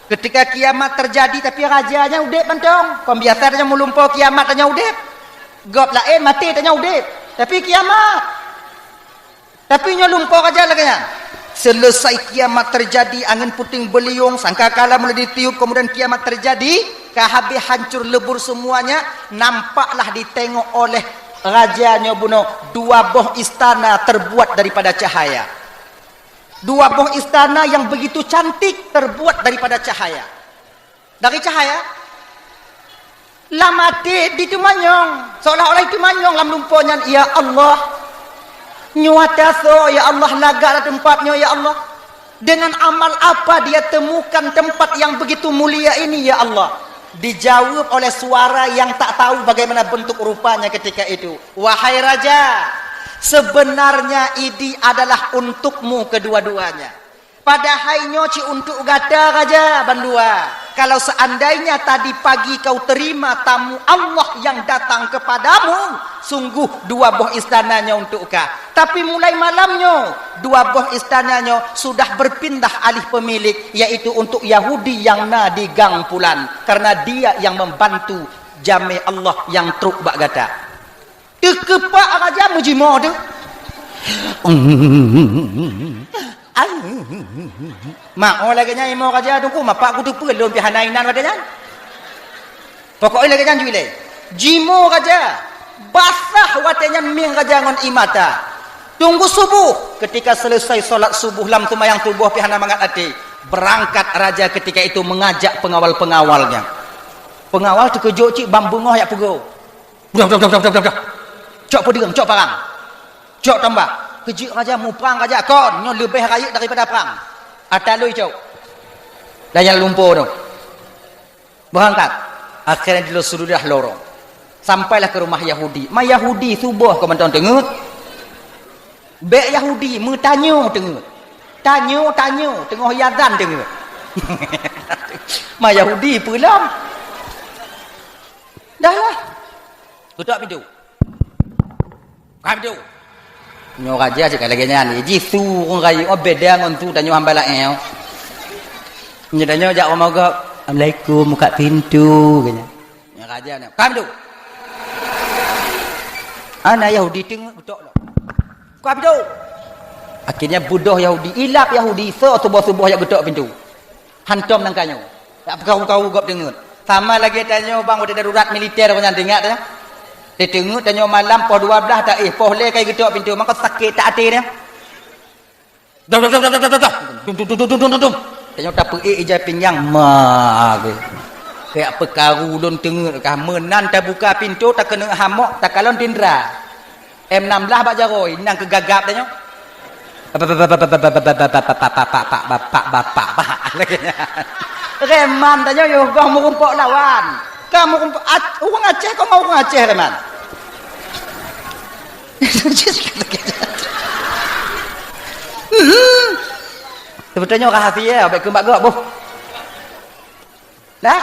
Ketika kiamat terjadi tapi rajanya udip bantong. Biasanya melumpuh kiamat tanya udip. Gop lain mati tanya udip. Tapi kiamat. Tapi nya lumpuh raja lagi nya. Selesai kiamat terjadi, angin puting beliung, sangkakala mulai ditiup, kemudian kiamat terjadi, habis hancur lebur semuanya, nampaklah ditengok oleh rajanya bunuh 2 buah istana terbuat daripada cahaya. 2 buah istana yang begitu cantik terbuat daripada cahaya. Dari cahaya lamati ditumanyong, seolah-olah itu manyong lam lumpuhnya. Ya Allah, nyuataso ya Allah, lagalah tempatnya ya Allah. Dengan amal apa dia temukan tempat yang begitu mulia ini ya Allah? Dijawab oleh suara yang tak tahu bagaimana bentuk rupanya ketika itu. Wahai raja, sebenarnya ini adalah untukmu kedua-duanya. Padahal nyoci untuk gata raja bandua. Kalau seandainya tadi pagi kau terima tamu Allah yang datang kepadamu, sungguh 2 buah istananya untuk kau. Tapi mulai malamnya 2 buah istananya sudah berpindah alih pemilik, yaitu untuk Yahudi yang di gang pulan, karena dia yang membantu jame Allah yang truk bak gata. Kepak raja mujimo tu. Mak lagi nya mau raja tu ku mapak ku tu pelon pi hanainan wadanya. Pokoknya lagi nya juile. Jimo raja basah watenya ming raja ngon imata. Tunggu subuh, ketika selesai solat subuh lam tumayang tubuh pi hana mangat ati. Berangkat raja ketika itu mengajak pengawal-pengawalnya. Pengawal tu kejo cik bambu ngoh yak pugo. Dah. Cok pedirang, cok parang. Cok tambah. Kejik raja mu perang raja kon nyo lebih raya daripada perang. Atalui cok. Daya lumpur tu. Berangkat. Akhirnya dia sudah lorong. Sampailah ke rumah Yahudi. Ma Yahudi subuh kau menton tengut. Bek Yahudi mentanyo tengut. Tanyo tengah yazan tengut. Ma Yahudi pulang. Dah lah. Tutup pintu. Pintu. Nyo raja cakap lagi ni jisu orang raya beda ngon tu tanyo hamba lain. Nyo tanyo jak omong gak Assalamualaikum buka pintu katanya. Nyo raja ni. Kam tu. Ana Yahudi tengok betok lah. Buka pintu. Akhirnya budoh Yahudi, ilap Yahudi subuh-subuh jak getok pintu. Hantom nang kanyo. Tak kau gop tengok. Sama lagi tanyo bang ada darurat militer kau nyang tengok dah. Dia tengok tanya malam pukul 12 tak poh le kai getok pintu maka sakit tak hati dia. Dum. Tanya tak pe ijai pinggang ma ke. Kayak pekaru lon tengok kah menan tak buka pintu tak kena hamok tak kalon tindra. M16 bak jaroi nang kegagap tanya. Bapak lagi. Reman tanya yo bang merumpok lawan. Kamu orang Aceh kau mau orang Aceh teman. Sebetulnya rahasia baik kembak gak boh. Dah.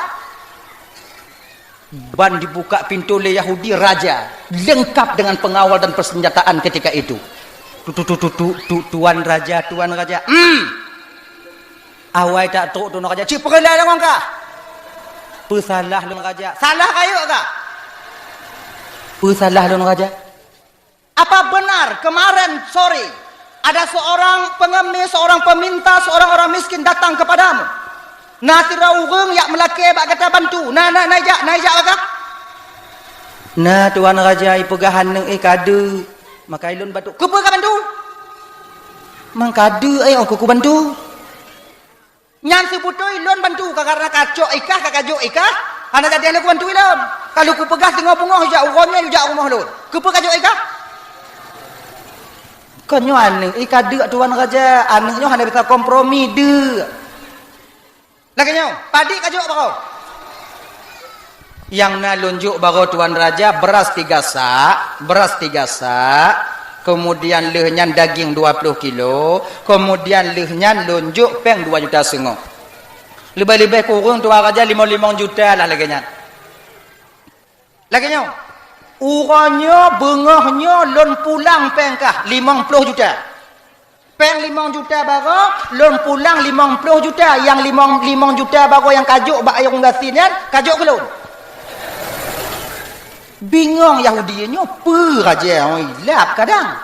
Ban dibuka pintu oleh Yahudi raja, lengkap dengan pengawal dan persenjataan ketika itu. Tuan raja. Awai tak tahu tuan raja. Cik perkenal dengan kau. Salah lun raja. Salah kayu kah? Salah lun raja. Apa benar kemarin sore ada seorang pengemis, seorang peminta, seorang orang miskin datang kepadamu? Nasi raurung yak melaki bak kata bantu. Naijak agak. Nah tuan raja ipegahan neng kadu. Maka ilun batu. Kupa ka bantu? Mangkadu aku ku bantu. Nyan si buto ilun bantu karena kacok ikah kakajuk ikah. Ana jadi aku bantu ilun. Kalau ku pegas tengok bungoh jak urangnya jak rumah lun. Kupa kajuk ikah? Konyo aneng kadu tuan raja anengnya hanya bisa kompromi de. Laginya padi kajuk baro. Yang na lunjuk baro tuan raja beras 3 sak, kemudian lehnya daging 20 kilo, kemudian lehnya lunjuk peng 2,5 juta. Lebih-lebih kurang tuan raja 5 juta lah laginya. Urangnya bengahnya lon pulang peng kah 50 juta. Peng 5 juta bago, lon pulang 50 juta. Yang 5 juta bago yang kajuk bak ayong gasinan, kajuk ke lon. Bingung Yahudinya per aja hilap kadang.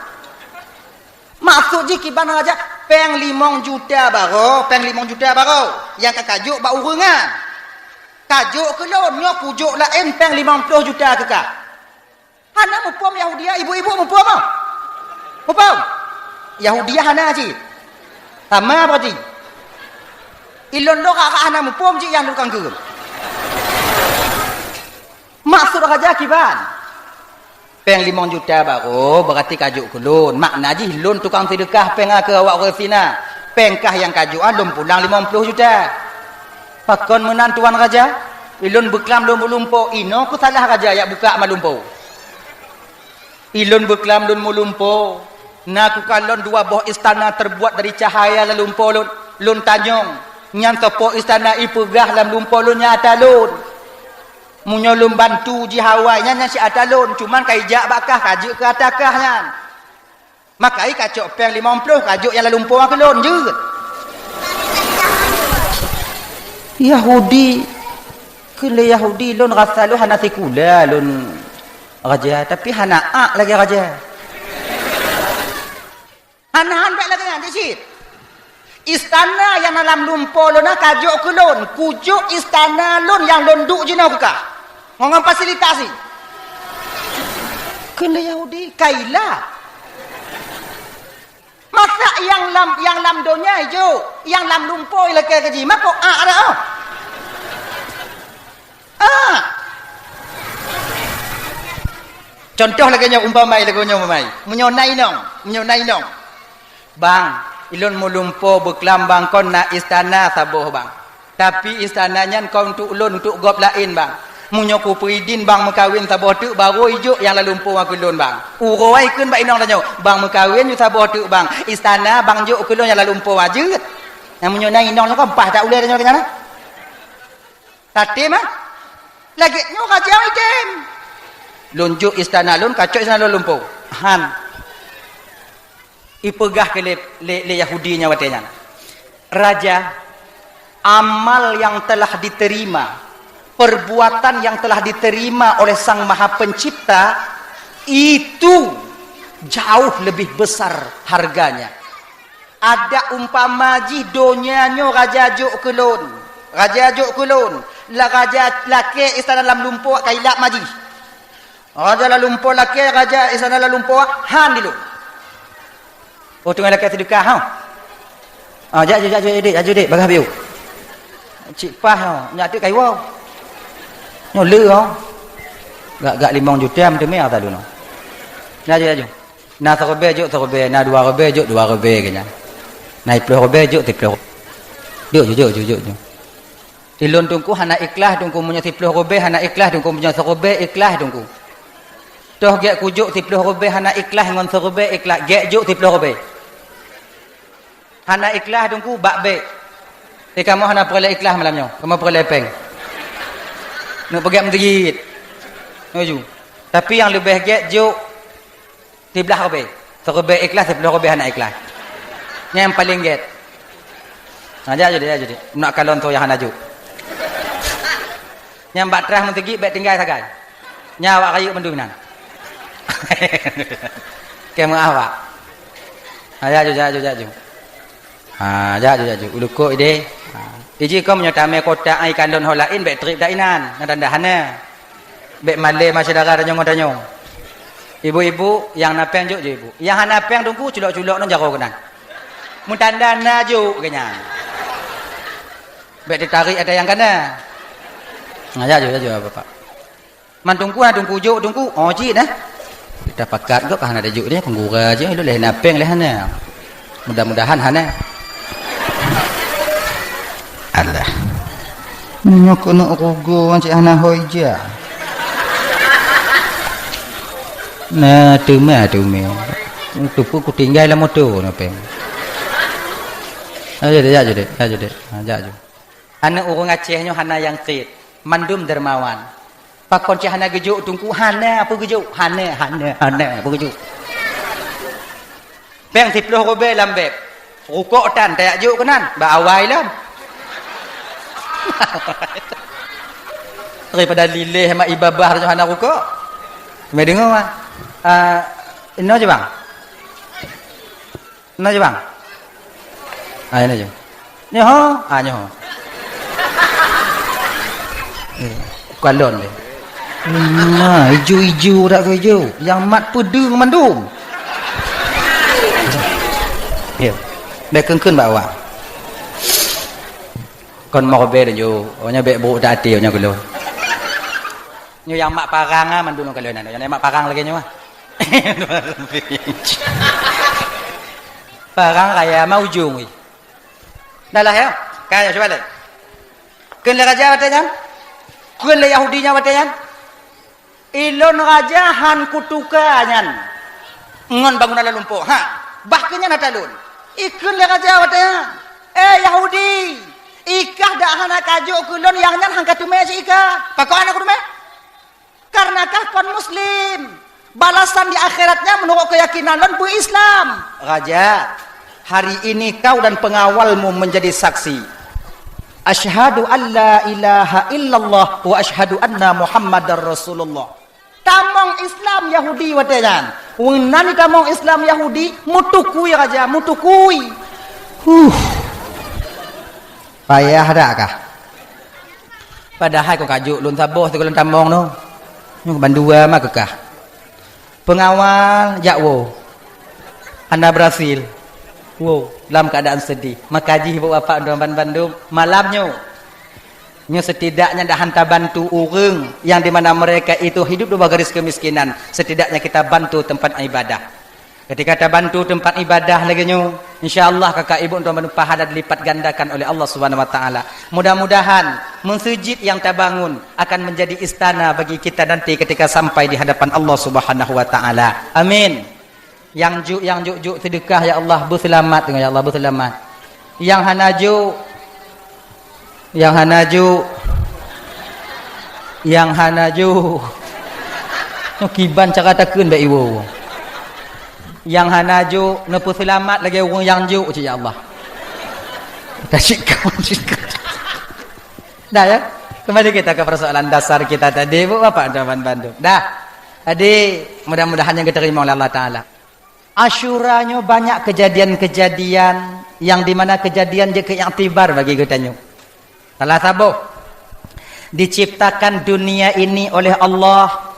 Maksud je kiban raja peng 5 juta bago, yang kajuk bak urungan. Kajuk ke lon nyo kujuk lain peng 50 juta ke kah. Hana mupom Yahudia, ibu-ibu mupom ah. Mupom. Yahudia hana ji. Sama berarti. Ilon lo kakak hana mupom ji yang dukang ke. Maksud raja kiban. Peng 5 juta baru berarti kajuk kulun. Makna ji lun tukang sedekah peng ke awak resina. Pengkah yang kajuan lun pulang 50 juta. Pakon menan tuan raja. Ilun beklam lun mulumpo. Ino ku salah raja yang buka malumpo. Ilun beklam lun mulumpo. Naku kalon 2 buah istana terbuat dari cahaya lalumpo lun tanyong. Nyan topo istana ipegah lam lumpo lun nyata lun. Munyo lum bantu ji hawai nya si atalon cuman kai jak bakah kajuk ke atakah nyan. Makai kacok peng 50 kajuk yang lalumpo ke lun je. Yahudi kele Yahudi lun rasa lu hana sekula lun raja tapi hana lagi raja. Hana lagi nanti sih. Istana yang dalam lumpo luna kajuk ke lun. Kujuk istana lun yang lunduk je nak buka. Ngomong fasilitasi. Kena Yahudi kaila. Masa yang lam donya hijau, yang lam lumpo lagi kaji. Maka ada Contoh lagi nya umpamai menyonai nong. Bang, ilun mulumpo beklam bang kon na istana saboh bang. Tapi istananya kau untuk ulun untuk gop lain bang. Munyoku peridin bang mekawin saboh tu baru ijuk yang lalumpo aku ulun bang. Uroi kun bak inong tanyo. Bang mekawin yu saboh tu bang. Istana bang juk aku ulun yang lalumpo aja. Yang menyonai inong kau empah tak ulai tanyo kena. Tatim lagi nyo kacau item. Lunjuk istana lun kacau istana lalumpo. Han. Ipegah ke le Yahudinya watenya. Raja, amal yang telah diterima, perbuatan yang telah diterima oleh Sang Maha Pencipta itu jauh lebih besar harganya. Ada umpama ji donyanya raja juk kulun. La raja laki istana dalam lumpo kailak maji. Raja dalam lumpo laki raja istana dalam lumpo han dulu. Oh tengah laki sedekah ha. Jadi bagah biu. Cik pah ha, nyak tu kai wow. Nyo le ha. Gak 5 juta am teme ata dulu. Jadi. Na serobe juk serobe, na 2 robe juk 2 robe kenya. Na 10 robe juk 10. Juk. Tilun tungku hana ikhlas tungku punya 10 robe hana ikhlas tungku punya serobe ikhlas tungku. Toh gek kujuk 10 robe hana ikhlas ngon serobe ikhlas gek juk 10 robe. Hana ikhlas tungku bak be. Kamu hana perle ikhlas malamnya. Kamu perle peng. Nak pergi masjid. Nuju. Tapi yang lebih gek juk 13 robe. Serobe ikhlas 10 robe hana ikhlas. Yang paling get. Jadi. Nak kalon tu yang hana juk. Yang batrah mentegi bet tinggal sagai. Nyawa kayu mendunan. Kayak awak. Jaju. Jaju. Ulukuk ide. Iji kau menyotame kota ai kandon holain bek trip dainan ngadandahana. Bek male masyarakat tanyong. Ibu-ibu yang napeng juk je ibu. Yang napeng tunggu culok-culok non jaro kenan. Mun tandana juk kenyan. Bek ditarik ada yang kana. Jaju bapak. Man tunggu juk tunggu. Oh ji dah. Kita pakat kok kan ada juk dia penggura je lu leh napeng leh hana. Mudah-mudahan hana. Allah. Nyok nak rogo cik hana hoija. Nah, tume. Tupu ku tinggal lah motor napeng. Jaju. Anak orang Aceh nyo hana yang krit. Mandum dermawan. Pakon cik hana gejuk tungku hana apa gejuk? Hana apa gejuk? Peng 10 robe lambep. Rukuk tan tayak juk kenan. Ba awai lah. Daripada lilih mak ibabah tu hana rukuk. Mai dengar mah. Ino je bang. Ino je bang. Ini je. Nyoho, nyoho. Kalon ni. Nah, hijau tak ke hijau. Yang mat pedung mandum. Ya. Dah kengkun bawa. Kon mau be jo, onya be bu tak ati onya gelo. Nyo yang mak parang ah mandum gelo nan. Yang mak parang lagi nyo ah. Parang kaya mau ujung. Dah lah ya. Kaya coba deh. Kun le raja batanya? Kun le Yahudinya batanya? Ilon raja han kutukanyan. Ngon bangunan lumpuh. Ha. Bahkannya natalun. Ikun le raja batanya? Yahudi. Ikah dak hana kajuk kulon yang nyan hang katume si ikah. Pakok anak kudume? Karena kah kon muslim. Balasan di akhiratnya menurut keyakinan lon bu Islam. Raja, hari ini kau dan pengawalmu menjadi saksi. Asyhadu an la ilaha illallah wa asyhadu anna Muhammadar Rasulullah. Tamong Islam Yahudi watenan. Wong nani tamong Islam Yahudi mutukui raja, mutukui. Payah dak kah? Padahal kau kajuk lun saboh tu lun tamong no. Nyung bandua mah kekah. Pengawal jakwo. Anda Brasil. Wow, dalam keadaan sedih. Makaji ibu bapa dalam Bandung malamnya. Nyo setidaknya dah hantar bantu orang yang di mana mereka itu hidup di bawah garis kemiskinan. Setidaknya kita bantu tempat ibadah. Ketika kita bantu tempat ibadah lagi nyo, insyaallah kakak ibu untuk mendapat pahala dilipat gandakan oleh Allah Subhanahu wa taala. Mudah-mudahan masjid yang terbangun akan menjadi istana bagi kita nanti ketika sampai di hadapan Allah Subhanahu wa taala. Amin. Yang juk sedekah ya Allah berselamat dengan ya Allah berselamat. Yang hanaju kiban cara takun baik ibu. Yang hanaju nepu selamat lagi orang yang juk ya Allah. Dah ya. Kembali kita ke persoalan dasar kita tadi bu Bapak Jawaban Bandung. Dah. Adik mudah-mudahan yang diterima oleh Allah Taala. Asyuranya banyak kejadian-kejadian yang dimana kejadian je keiktibar bagi kita. Salah satu diciptakan dunia ini oleh Allah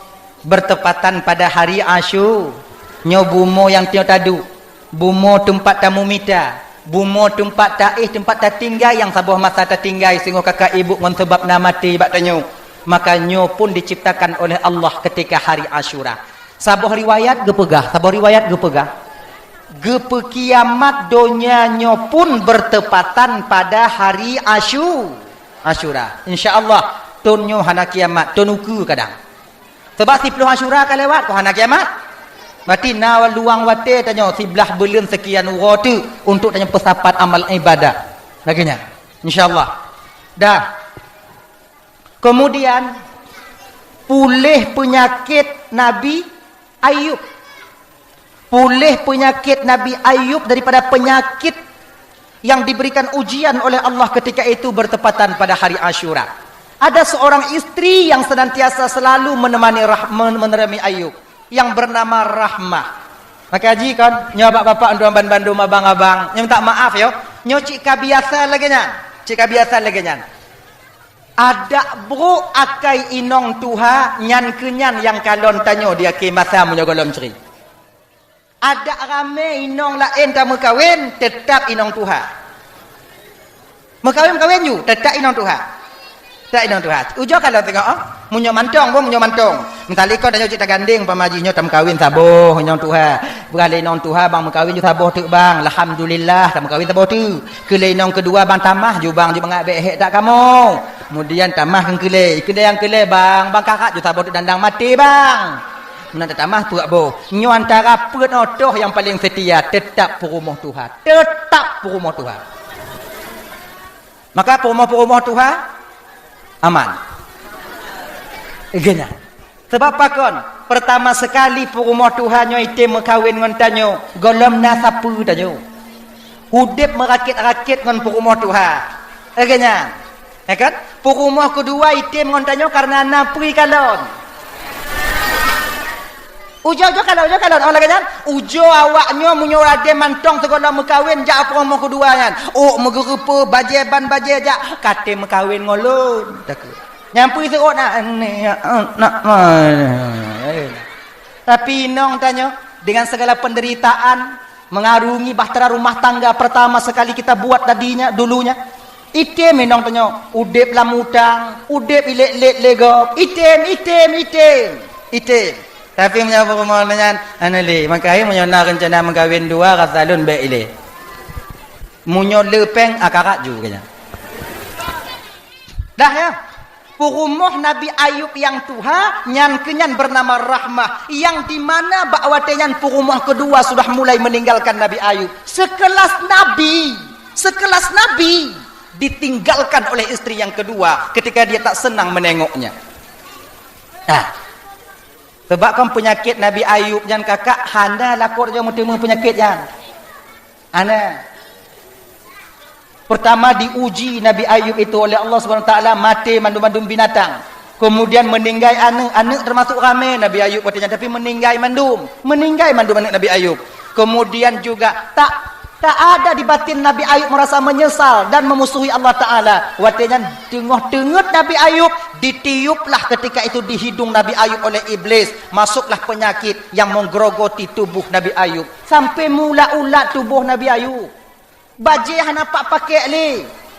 bertepatan pada hari Asyura. Nyo bumo yang tio tadu, bumo tempat tamu mita, bumo tempat taih tempat tertinggal yang sabuh masa tertinggal sehingga kakak ibu ngon sebab nama mati bak tanyo. Maka nyo pun diciptakan oleh Allah ketika hari Asyura. Sabuh riwayat gepegah, Gepe kiamat donya nyo pun bertepatan pada hari Asyura. Insyaallah tun nyo hana kiamat, tun uku kadang. Sebab 10 Asyura kan lewat ko hana kiamat. Berarti nawal luang wate tanya sebelah belum sekian waktu untuk tanya persapat amal ibadah. Laginya. Insyaallah. Dah. Kemudian pulih penyakit Nabi Ayub. Pulih penyakit Nabi Ayub daripada penyakit yang diberikan ujian oleh Allah ketika itu bertepatan pada hari Asyura. Ada seorang istri yang senantiasa selalu menemani Ayub yang bernama Rahmah. Maka haji kan nyo bapak-bapak anduan bandum abang-abang, nyo minta maaf yo. Nyo cik biasa lagi nyan. Cik biasa lagi nyan. Ada bro akai inong tuha nyan kenyan yang kalon tanyo dia ke masa munyo golom ceri. Ada rame inong lain tak mekawin tetap inong tuha. Mekawin you tetap inong tuha. Tak inong tuha. Ujo kalau tengok munyo mantong bo munyo mantong. Mentali ko tanyo cita ganding pamajinya tam kawin saboh inong tuha. Berale inong tuha bang mekawin ju saboh tu bang. Alhamdulillah tam kawin saboh tu. Kele inong kedua bang tamah ju bang ju bangak behek tak kamu. Kemudian tamah kan kele yang kele bang kakak ju saboh tu dandang mati bang. Menanda tamah tu abo. Nyo antara penotoh yang paling setia tetap perumah Tuhan. Tetap perumah Tuhan. Maka perumah Tuhan aman. Gena. Sebab apa kon? Pertama sekali perumah Tuhan nyo ite mekawin ngon tanyo, golom nasapu tanyo. Hudip merakit-rakit ngon perumah Tuhan. Gena. Ya kan? Perumah kedua ite ngon tanyo karena napri kalon. Ujo kalau orang lagi kan ujo awaknya munyo rade mantong segala mekawin jak apa mau kedua kan megerupa bajeban jak kate mekawin ngolon takut nyampu serot nak tapi inong tanya dengan segala penderitaan mengarungi bahtera rumah tangga pertama sekali kita buat dulunya item inong tanya udep lamutang udep ilek-lek legop item tapi menyapa pemohonannya anali makanya menyona rencana mengkawin dua rasalun baik ile munyo lepeng akarak juga dah ya perumah Nabi Ayub yang tuha nyan kenyan bernama Rahmah yang dimana bakwatenya perumah kedua sudah mulai meninggalkan Nabi Ayub sekelas Nabi ditinggalkan oleh istri yang kedua ketika dia tak senang menengoknya. Sebab kan penyakit Nabi Ayub dan kakak handa lakor je mutemu penyakit yang ana pertama diuji Nabi Ayub itu oleh Allah Subhanahu taala mati mandum-mandum binatang kemudian meninggal anak termasuk ramai Nabi Ayub katanya tapi meninggal mandum anak Nabi Ayub kemudian juga tak ada di batin Nabi Ayub merasa menyesal dan memusuhi Allah Ta'ala. Watenya tengah-tengah Nabi Ayub ditiuplah ketika itu di hidung Nabi Ayub oleh iblis. Masuklah penyakit yang menggerogoti tubuh Nabi Ayub. Sampai mula-ulat tubuh Nabi Ayub. Bajih nampak pakai li.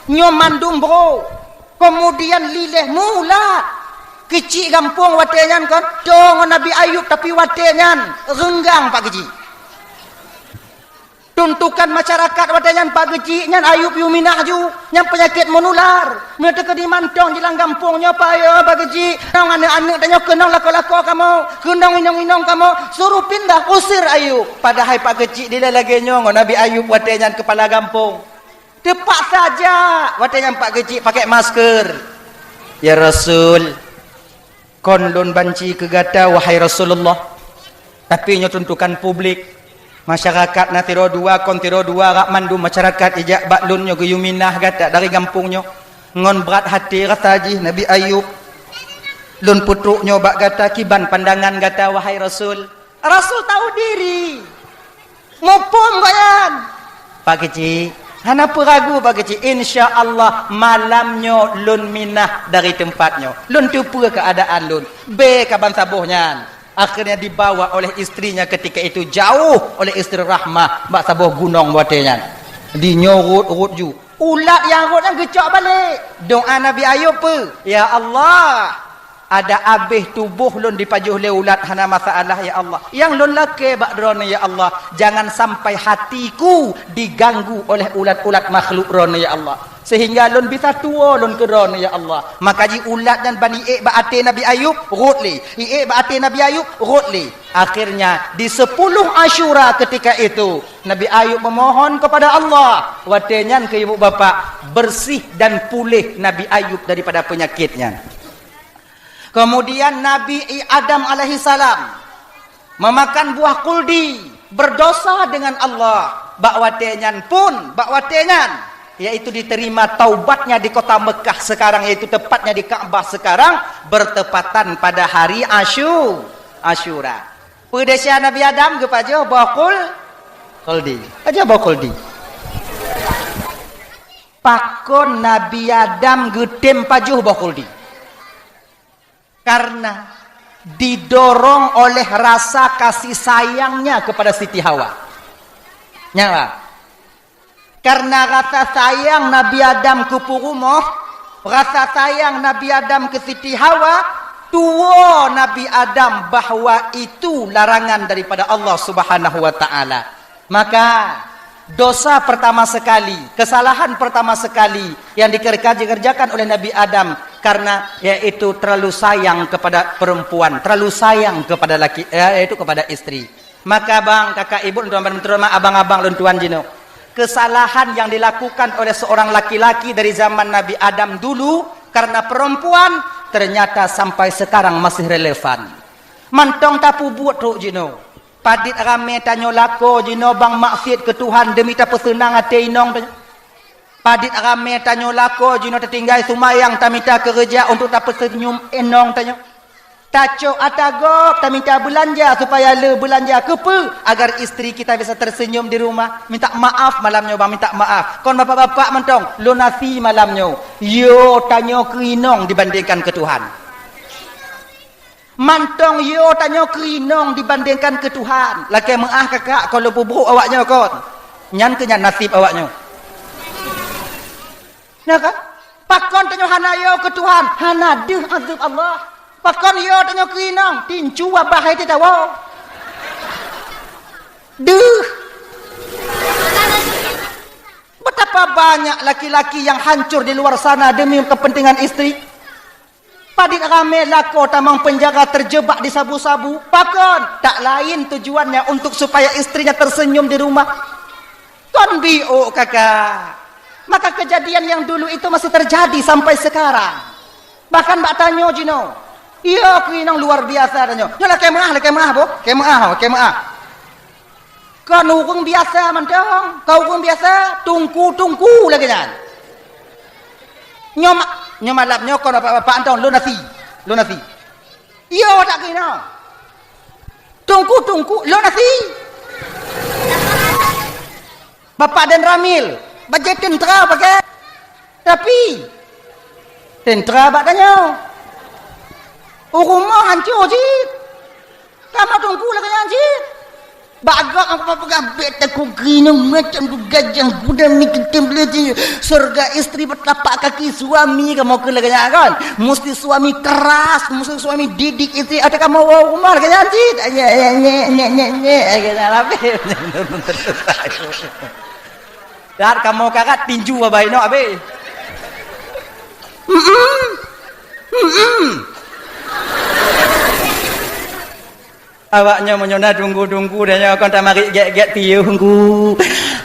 Nyom mandum bro. Kemudian lilih mula. Kecil gampung watenya kan. Dong Nabi Ayub tapi watenya renggang pak kecil. Tuntukan masyarakat wadanyan pak geci nyan Ayub yuminah ju nyan penyakit menular mereka ke di mantong jelang kampungnya pak ya pak geci nang anak-anak tanya kenang lako-lako kamu kenang inong-inong kamu suruh pindah usir Ayub padahal pak geci dia lagi nyong Nabi Ayub wadanyan kepala kampung tepat saja wadanyan pak geci pakai masker ya Rasul konlun banci kegata wahai Rasulullah tapi nyo tuntukan publik masyarakat na tiro dua rak mandu masyarakat ijak baklun nyo guyuminah gata dari kampungnya ngon berat hati rataji Nabi Ayub lun putruk nyo bak gata kiban pandangan gata wahai Rasul tahu diri ngopom bayan pak kecil hana peragu pak kecil insyaallah malamnya lun minah dari tempatnya lun tupu keadaan lun be kaban sabuhnya akhirnya dibawa oleh istrinya ketika itu jauh oleh istri Rahmah mbak sabuh gunung watenya dinyorut ju ulat yang rot gecok balik doa Nabi Ayub ya Allah ada abih tubuh lun dipajuh le ulat hana masalah ya Allah yang lun lake bakdrone ya Allah jangan sampai hatiku diganggu oleh ulat-ulat makhluk rone ya Allah sehingga lun bisa tua lun kerone ya Allah maka ji ulat dan bani ba'ate Nabi Ayub rutli ba'ate Nabi Ayub rutli akhirnya di 10 Asyura ketika itu Nabi Ayub memohon kepada Allah watenyan ke ibu bapa bersih dan pulih Nabi Ayub daripada penyakitnya. Kemudian Nabi Adam alaihissalam memakan buah kuldi berdosa dengan Allah bakwatenyan yaitu diterima taubatnya di kota Mekah sekarang yaitu tepatnya di Ka'bah sekarang bertepatan pada hari Asyura Pedesya Nabi Adam ke pajo bakul koldi. Aja bakul di. Pakon Nabi Adam gedem pajuh bakul di. Karena didorong oleh rasa kasih sayangnya kepada Siti Hawa. Nyawa. Karena rasa sayang Nabi Adam ke Purumoh, rasa sayang Nabi Adam ke Siti Hawa, tua Nabi Adam bahwa itu larangan daripada Allah Subhanahu wa taala. Maka dosa pertama sekali, kesalahan pertama sekali yang dikerjakan oleh Nabi Adam karena yaitu terlalu sayang kepada perempuan, terlalu sayang kepada laki, yaitu kepada istri. Maka bang, kakak, ibu, tuan-tuan, abang-abang, tuan jino, kesalahan yang dilakukan oleh seorang laki-laki dari zaman Nabi Adam dulu karena perempuan ternyata sampai sekarang masih relevan. Mantong tapu buat tu jino. Padit rame tanyo lako jino bang maksiat ke Tuhan demi tak pesenang hati inong. Padit rame tanyo lako jino tertinggal sumayang tamita kerja untuk tak pesenyum enong tanyo. Taco atagok tak minta belanja supaya le belanja kepe agar istri kita bisa tersenyum di rumah. Minta maaf malamnya bang, minta maaf. Kon bapak-bapak mentong lunasi malamnya. Yo tanyo kerinong dibandingkan ke Tuhan. Mantong yo tanyo kerinong dibandingkan ke Tuhan. Laki maaf kakak kalau buburuk awaknya kon. Nyan kenyan nasib awaknya. Nah kan? Pakon tanyo hana yo ke Tuhan. Hana deh azab Allah. Pakon yo tanyo kerinong tincu wabah itu tahu. Deh. Betapa banyak laki-laki yang hancur di luar sana demi kepentingan istri. Padit rame lako tamang penjaga terjebak di sabu-sabu. Pakon tak lain tujuannya untuk supaya istrinya tersenyum di rumah. Kon bio kakak. Maka kejadian yang dulu itu masih terjadi sampai sekarang. Bahkan mbak tanyo jino. Iya kerinong luar biasa tanyo. Nyolah kemah bo. Kemah. Kan urung biasa mantong. Kau urung biasa tungku lagi kan. Nyoma lap nyokon apa-apa antong lunasi. Iya tak kerinong. Tungku lunasi. Bapak dan Ramil bajet tentra pakai. Tapi tentra bak tanyo. Rumah hancur jit. Kamu tunggu lah kan jit. Bagak aku pegang bet aku kerinong macam tu gajah kuda mikir belajar. Surga istri bertapak kaki suami kamu kelaganya kan. Mesti suami keras, mesti suami didik istri. Ada kamu rumah kan jit. Kita lapis. Dan kamu kakak tinju abai no abai. Awaknya menyona tunggu dan kon tak mari get piye hunggu.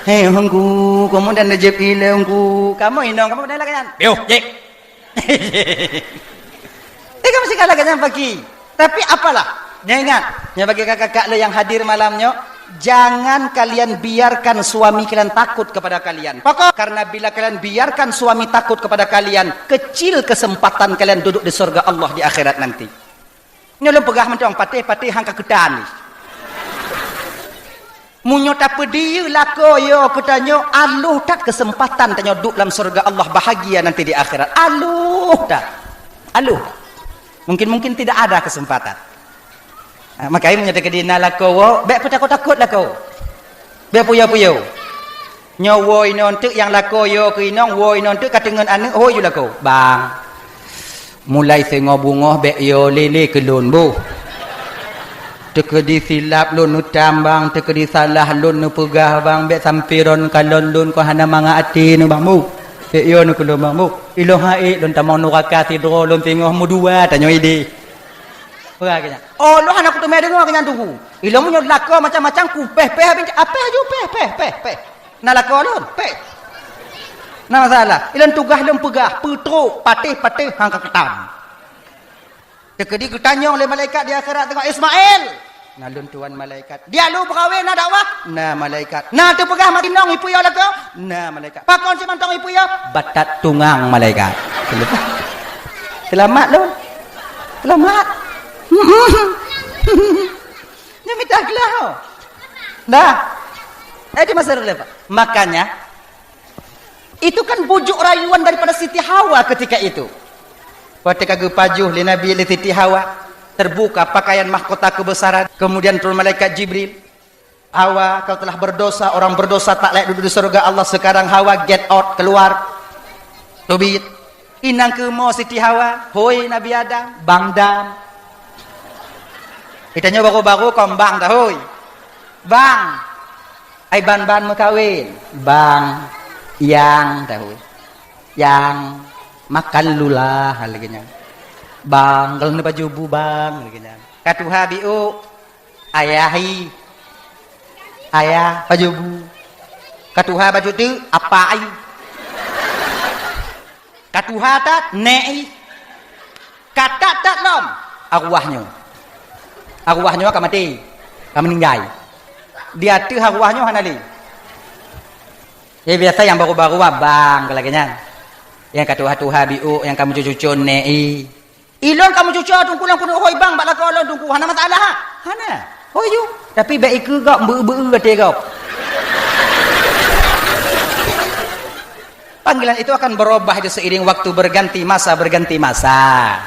Hunggu, kamu dan je pile hunggu. Kamu inong kamu dah kan. Piu, jek. Kamu sih kalah kan pagi. Tapi apalah? Ingat, bagi kakak-kakak yang hadir malamnya, jangan kalian biarkan suami kalian takut kepada kalian. Pokok karena bila kalian biarkan suami takut kepada kalian, kecil kesempatan kalian duduk di surga Allah di akhirat nanti. Nyolong pegah mentong patih hangka kedan. Munyo tak pedi lako yo ketanyo aluh tak kesempatan tanyo duduk dalam surga Allah bahagia nanti di akhirat. Aluh tak. Mungkin tidak ada kesempatan. Makanya menyata kedina lako wo, bek takut lako. Bek puyo. Nyawo inontek yang lako yo ke inong wo inontek katengan ane ho yo lako. Bang. Mulai sengoh bungoh bek yo lele kelun bu. Tekedi silap lun utambang, tekedi salah lun nu pegah bang bek sampiron kalon lun ko hana manga ati nu bang bu. Bek yo nu kelun bang bu. Iloh hae lun tamang nuraka tidro lun tengoh mu dua tanyo ide. Pegah kena. Oh lu hana kutu medengo kena tunggu. Iloh mu nyolako macam-macam ku peh apa aja peh. Na lako lun peh. Nah masalah, ilan tugah lem pegah, petro, patih hangka ketam. Dekedi ketanyong oleh malaikat di akhirat tengok Ismail. Nah lun tuan malaikat. Dia lu berkawin nak dakwah. Nah malaikat. Nah tu pegah mati nong ipu ya lako. Nah malaikat. Pakon si mantong ipu ya. Batat tungang malaikat. Selamat lu. Selamat. Nya minta gelah. Dah. Itu masalah lepas. Makanya itu kan bujuk rayuan daripada Siti Hawa ketika itu. Ketika gepajuh li Nabi li Siti Hawa, terbuka pakaian mahkota kebesaran, kemudian turun malaikat Jibril. Hawa, kau telah berdosa, orang berdosa tak layak duduk di surga Allah. Sekarang Hawa get out, keluar. Tobit. Inang ke mo Siti Hawa, hoi Nabi Adam, bang dam. Itanya baru-baru kombang dah hoi. Bang. Ai ban-ban mekawin. Bang yang tahu. Yang makan lulah lagi nya. Bang, kalau baju bu bang lagi nya. Katuha biu ayahi. Ayah baju bu. Katuha baju tu apa ai? Katuha tak nei. Kata tak nom. Arwahnya. Arwahnya akan mati. Akan meninggal. Dia tu arwahnya hanali. Ya biasa yang baru-baru bang kelaganya. Yang katuha biu yang kamu cucu nei. Ilon kamu cucu tunggu lang kuno hoi bang bak lakon tunggu hana masalah ha. Hana. Hoi ju. Tapi baik ke gak beu-beu kata kau. Panggilan itu akan berubah di seiring waktu berganti masa.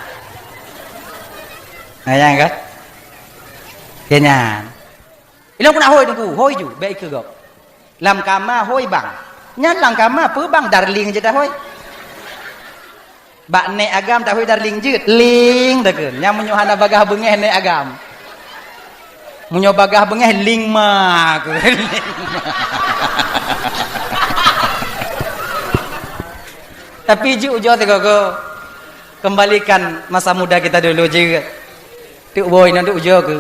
Nah, ya kan? Kenyan. Ilong kuna hoi tunggu, hoi ju, baik ke gak? Lam kama hoi bang. Nyan lang kama apa bang darling je dah hoi. Bak ne agam tak hoi darling je, ling dah ke. Nyam menyuhana bagah bengeh ne agam. Munyo bagah bengeh ling ma ke. Tapi ju ujo teko ko. Kembalikan masa muda kita dulu je. Tu boy nanti ujo ke.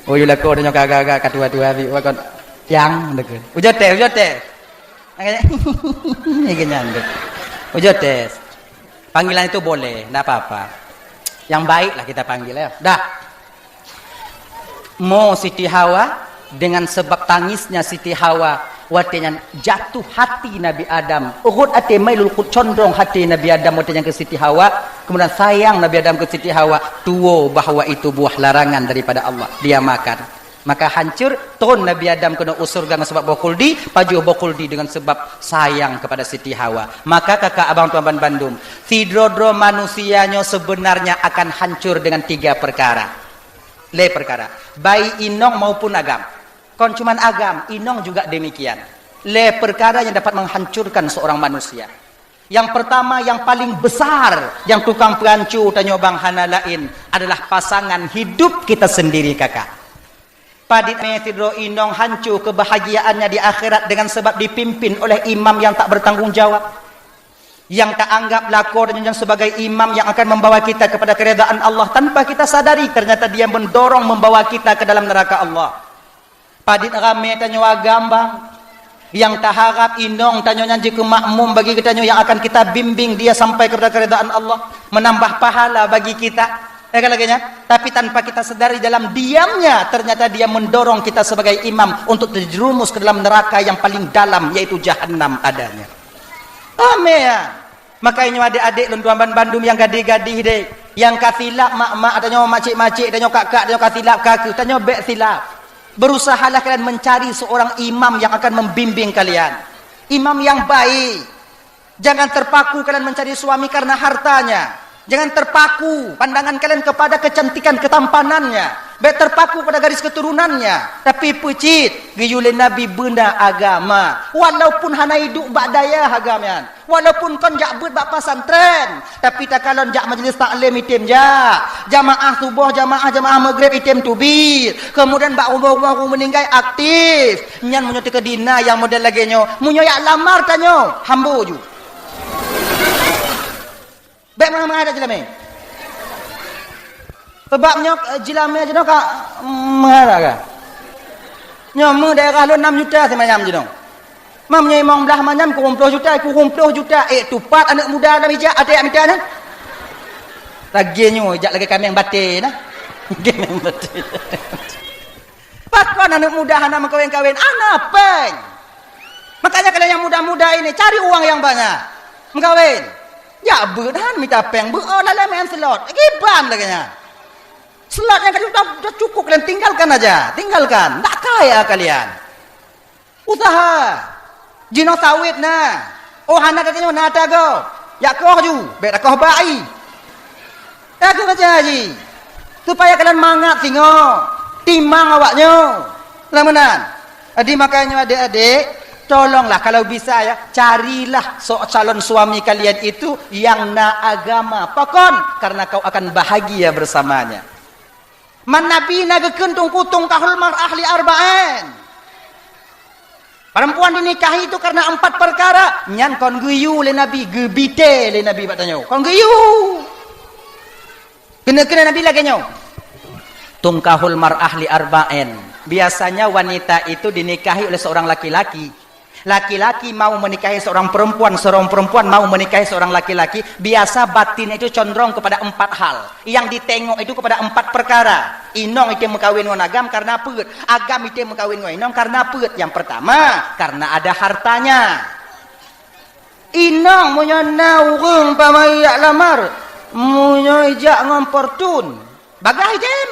Oh yulah ko denyo kagak katua-tua bi wakon yang dek. Ujo teh. Ini kenyan dek. Ujo teh. Panggilan itu boleh, enggak apa-apa. Yang baik lah kita panggil ya. Dah. Mo Siti Hawa dengan sebab tangisnya Siti Hawa watenya jatuh hati Nabi Adam. Urut ate mailul condong hati Nabi Adam watenya ke Siti Hawa. Kemudian sayang Nabi Adam ke Siti Hawa. Tuo bahwa itu buah larangan daripada Allah. Dia makan. Maka hancur turun Nabi Adam kena usurga dengan sebab bokuldi. Pajuh bokuldi dengan sebab sayang kepada Siti Hawa. Maka kakak abang tuan Bandung. Sidrodro manusianya sebenarnya akan hancur dengan 3 perkara. Perkara. Baik inong maupun agam. Kon cuman agam, inong juga demikian. Perkara yang dapat menghancurkan seorang manusia. Yang pertama, yang paling besar, yang tukang perancu tanya bang hana lain adalah pasangan hidup kita sendiri kakak. Padit metidro inong hancur kebahagiaannya di akhirat dengan sebab dipimpin oleh imam yang tak bertanggung jawab. Yang tak anggap lakon yang sebagai imam yang akan membawa kita kepada keredaan Allah tanpa kita sadari ternyata dia mendorong membawa kita ke dalam neraka Allah. Padit rame tanyo agambang yang tak harap inong tanyo nyanji ke makmum bagi kita yang akan kita bimbing dia sampai kepada keredaan Allah, menambah pahala bagi kita. Tapi tanpa kita sadari dalam diamnya ternyata dia mendorong kita sebagai imam untuk terjerumus ke dalam neraka yang paling dalam yaitu jahanam adanya. Rame ya. Makanya adik-adik luntuan Bandung yang gadih-gadih dek, yang kasilap mak-mak adanya makcik-makcik adanya kakak adanya kasilap kakak adanya bek silap. Berusahalah kalian mencari seorang imam yang akan membimbing kalian. Imam yang baik. Jangan terpaku kalian mencari suami karena hartanya. Jangan terpaku pandangan kalian kepada kecantikan ketampanannya. Baik terpaku pada garis keturunannya. Tapi pecit giyulin Nabi benda agama. Walaupun hana hidup bak daya agama. Walaupun kon jak bet bak pasantren. Tapi tak kalon jak majlis taklim itim jak. Jamaah subuh, jamaah maghrib itim tubir. Kemudian bak umur-umur meninggal aktif. Nyan munyo ke dina yang model lagi nyo. Munyo yak lamar tanyo. Hambo ju. Baik mana ada jilame. Sebabnya jilame je kak mengarah ka. Nyamu daerah lu 6 juta semayam je dong. Mamnya imam belah manyam ku 20 juta, ku 20 juta. Tupat anak muda dalam hijab ada yang minta nah. Laginya hijab lagi kami yang batin nah. Kami yang batin. Pakon anak muda hana mengkawin-kawin anak peng. Makanya kalian yang muda-muda ini cari uang yang banyak. Mengkawin. Ya berhan minta peng, berlah main slot. Giban lagi nya. Selatnya kan sudah cukup, kalian tinggalkan aja, tinggalkan. Tak kaya kalian. Usaha. Jino sawit na. Oh hana katanya na tago. Ya koh ju, bet koh bai. Aku baca haji. Supaya kalian mangat singo. Timang awaknya. Lamanan. Jadi makanya adik-adik, tolonglah kalau bisa ya, carilah calon suami kalian itu yang na agama. Pakon, karena kau akan bahagia bersamanya. Man nabi nagakeun tungkutung kahul mar ahli arba'in. Perempuan dinikahi itu karena 4 perkara. Nyan kon guyu le nabi, gebite le nabi batanya. Kon guyu. Kena nabi lagi nyo. Tungkahul mar ahli arba'in. Biasanya wanita itu dinikahi oleh seorang laki-laki. Laki-laki mau menikahi seorang perempuan mau menikahi seorang laki-laki, biasa batin itu condong kepada 4 hal. Yang ditengok itu kepada 4 perkara. Inong itu mengkawin dengan agam karena peut. Agam itu mengkawin dengan inong karena peut. Yang pertama, karena ada hartanya. Inong punya naurung pamayak lamar, punya ijak ngamportun. Bagah jem.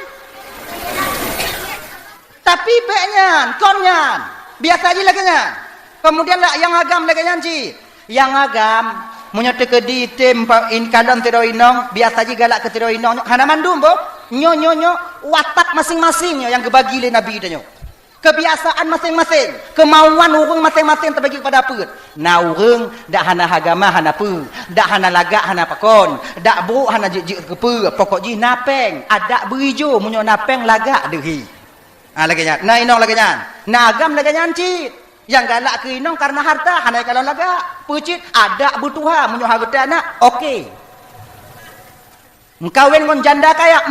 Tapi beknya, konnya, biasa aja lagi nya. Kemudian yang agam lagi nyanci. Yang agam punya tekedi tem in kadang tiro inong, biasa aja galak ke tiro inong. Hana mandum bo, nyo watak masing-masingnya yang kebagi le nabi itu nyo. Kebiasaan masing-masing, kemauan urung masing-masing terbagi kepada apa? Na urung dak hana agama hana pu, dak hana lagak hana pakon, dak buruk hana jik kepe, pokok ji napeng, ada berijo munyo napeng lagak dehi. Lagi nya. Nah inong lagi nya. Nah agam lagi nyanci. Yang galak ke inong karena harta, hanai kalau lagak. Pucit ada butuha munyo harta anak. Okey. Mengkawin ngon janda kaya.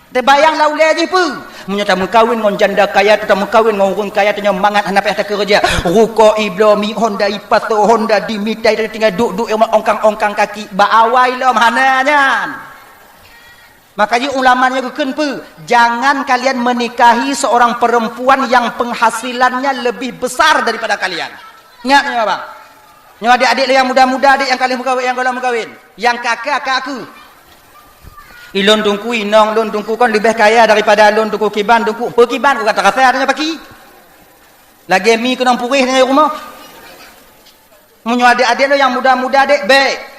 Terbayang lau le aja pu. Munyo ta mengkawin ngon janda kaya tu ta mengkawin ngon urang kaya tu nya mangat hana payah kerja. Ruko iblo mi Honda ipato Honda dimitai tinggal duk ongkang-ongkang kaki ba awai lom hananya. Makanya ulamanya kekenpe, jangan kalian menikahi seorang perempuan yang penghasilannya lebih besar daripada kalian. Ingatnya bang, yang adik-adik yang muda-muda, adik yang kalian mengkawin, yang kalau mengkawin, yang kakak aku. Ilon tungku inong, lon tungku kan lebih kaya daripada lon tungku kiban tungku. Kiban aku kata kata adanya pagi. Lagi mi kena purih dengan rumah. Munyo adik-adik lo yang muda-muda adik baik.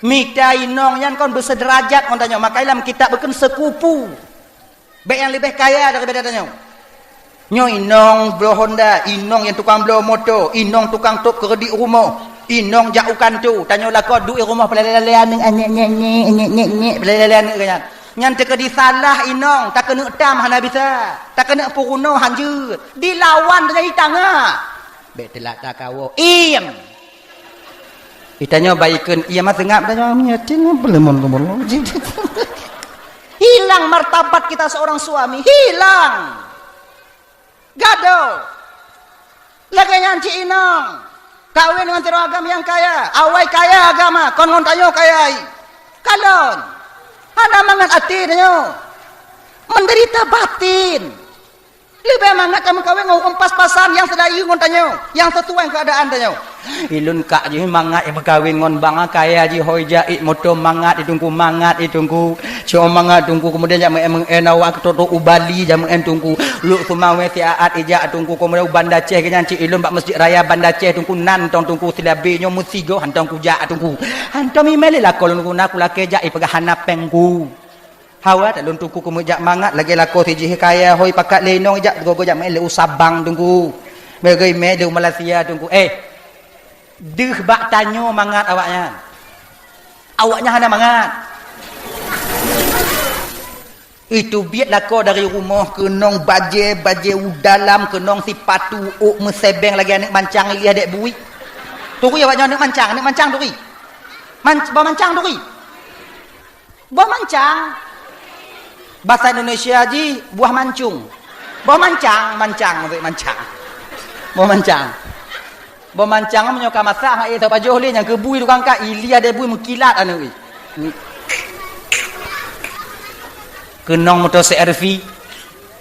Mita inong yang kon bersederajat kon tanya, maka dalam kitab bukan sekupu. Baik yang lebih kaya daripada tanya. Nyo inong blow Honda, inong yang tukang blow motor, inong tukang top kredit rumah, inong jauhkan tu. Tanya lah kau duit rumah pelalean nyek pelalean kan. Nyan tekedi salah inong, tak kena tam hana bisa. Tak kena puruno hanjut. Dilawan dengan itanga. Betelak tak kawo. Ditanya baikkan, ia masih ngap tanya menyetin belum. Hilang martabat kita seorang suami, hilang. Gado. Lagi nyanci inong. Kawin dengan tiro agama yang kaya, awai kaya agama, kon tayo kaya. Kalon. Ada mangat hati tanya. Menderita batin. Lebih mangat kamu kawin ngomong pas-pasan yang sedayu ngon tanyo, yang sesuai keadaan tanyo. Ilun kak je mangat yang kawin ngon banga kaya je hoja it moto mangat ditunggu mangat ditunggu. Cuma mangat tunggu kemudian jam enawa toto ubali jam tunggu. Lu sumawe ti aat ija tunggu kemudian Banda Aceh nyanci ilun bak masjid raya Banda Aceh tunggu nan tunggu silabe nyo musigo hantong kuja tunggu. Hantong mi mele lah kolon guna kula keja ipagahana penggu. Hawa tak luntuku kumujak mangat lagi lako si jih kaya hoi pakat lenong jak gogo jak mele usabang tunggu. Megai me de Malaysia tunggu. Deh bak tanyo mangat awaknya. Awaknya hana mangat. Itu biat lako dari rumah kenong baje dalam kenong si patu mesebeng lagi anak mancang lihat dek bui. Turi awaknya anak mancang turi. Bawa mancang turi. Bawa mancang. Bahasa Indonesia ji buah mancung. Buah mancang. Buah mancang. Buah mancang menyoka masak hak itu pajoh le yang kebui tukang kak ilia de bui mengkilat anu. Kenong motor CRV.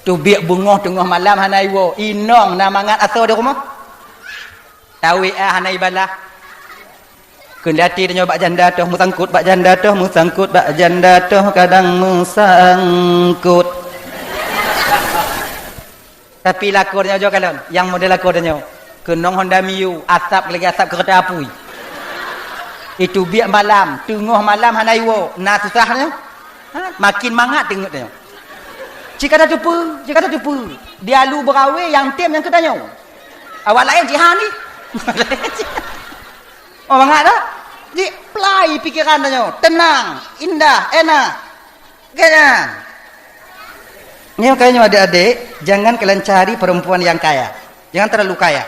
Tu biak bungoh tengah malam hanai wo. Inong na mangat atau di rumah. Tawi hanai balah. Kendati dia bak janda toh musangkut bak janda toh musangkut bak janda toh kadang musangkut. Tapi lakornya jo kalon, yang model lakornya kenong Honda Mio, asap lagi asap kereta api. Itu biak malam, tengah malam hanaiwo, nah susahnya. Makin mangat tengok dia. Jika ada tupu, dia lu berawe yang tim yang ketanya. Awak lain jihan ni. Oh mangat dah. Jadi play pikiran dia, tenang, indah, enak. Kan? Ni makanya adik-adik, jangan kalian cari perempuan yang kaya. Jangan terlalu kaya.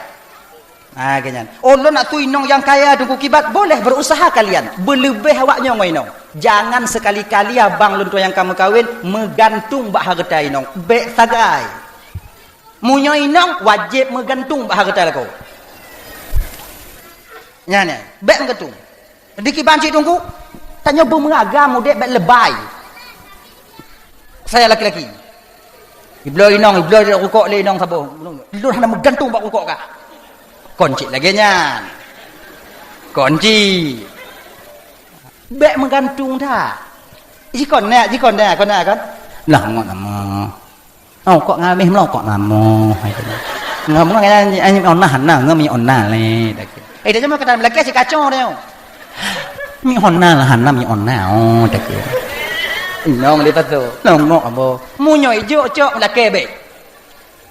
Ganyan. Oh, lo nak tuinong yang kaya tunggu kibat, boleh berusaha kalian. Berlebih awaknya ngoinong. Jangan sekali-kali abang lu yang kamu kawin megantung bak harta inong. Bek sagai. Munyo inong wajib megantung bak harta kau. Nyane, bek megantung. Di kibanci tunggu, tanya bermeragam dek bek lebay. Saya laki-laki. Iblo inong, iblo rukuk le inong sabo. Lu hana megantung bak rukuk kah? Kunci lagi nyan. Kunci. Bek menggantung dah. Jikon nak kan? Lah ngok nama. Oh kok ngamih melokok nama. Ngomong kan anh onna hanna ngami onna le. Dia cuma kata lelaki si kacau dia. Mi onna lah hanna mi onna oh dak. Nong lepas tu. Nong abo. Munyo ijo cok lelaki bek.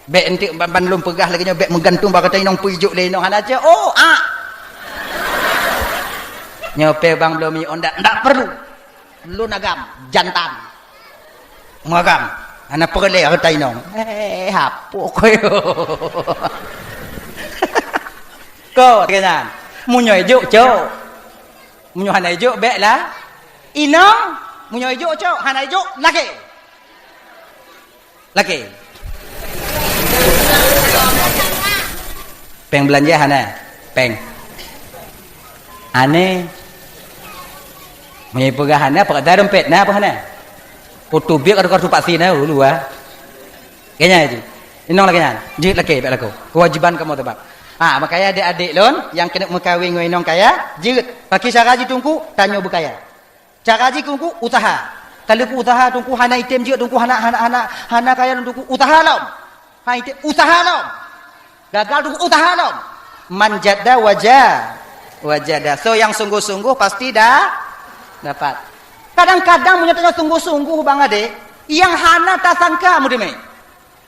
Bek entik ban lum pegah lagi bek menggantung bak kata inong pujuk le inong hana je. Oh nyope bang belum mi onda ndak perlu. Lu nagam jantan. Magam. Ana perle harta inong. Hapo koyo. Ko kenyan. Munyo ijo cok. Munyo hana ijo bek lah. Inong munyo ijo cok hana ijo laki. Peng belanja hana, peng. Ane, menyebutkan hana, pakai dompet na apa hana? Foto biar ada kartu paksi na dulu Kayaknya itu. Inong lagi nyan, jihit lagi, baik laku. Kewajiban kamu tebak. Makanya adik-adik lon yang kena mengkawin dengan inong kaya, jihit. Pakai cara ji tungku, tanya berkaya. Cara ji tungku usaha. Kalau ku usaha tungku hana item jihit tungku hana kaya tungku usaha lom. Hana item usaha lom. Gagal tunggu usaha lom. Manjada wajada. So yang sungguh-sungguh pasti dah dapat. Kadang-kadang menyatakan sungguh-sungguh bang ade, yang hana tak sangka mudeme.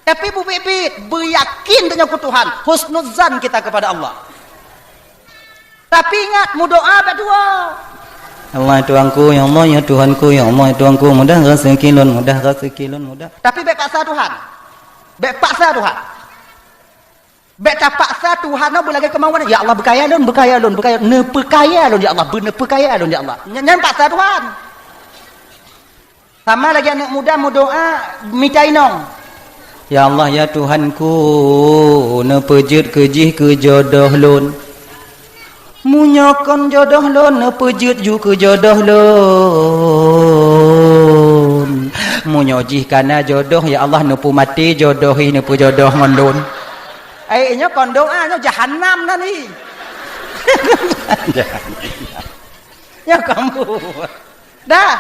Tapi bu bibit beryakin dengan Tuhan, husnuzan kita kepada Allah. Tapi ingat mudoa berdua. Allah Tuhanku, ya Allah ya Tuhanku, ya Allah ya Tuhanku, mudah rezeki lun, mudah. Tapi baik paksa Tuhan. Bek tak paksa Tuhan nak berlaga kemauan. Ya Allah berkaya lun. Ne perkaya lun ya Allah. Benar perkaya lun ya Allah. Jangan paksa Tuhan. Sama lagi anak muda mau doa minta inong. Ya Allah ya Tuhanku, ne pejut kejih ke jodoh lun. Munyokon jodoh lun, ne pejut ju ke jodoh lun. Munyojih kana jodoh ya Allah ne pu mati jodohi ne pu jodoh ngon lun. Nya còn doa nya jahanam dah ni. Ya kamu. Dah.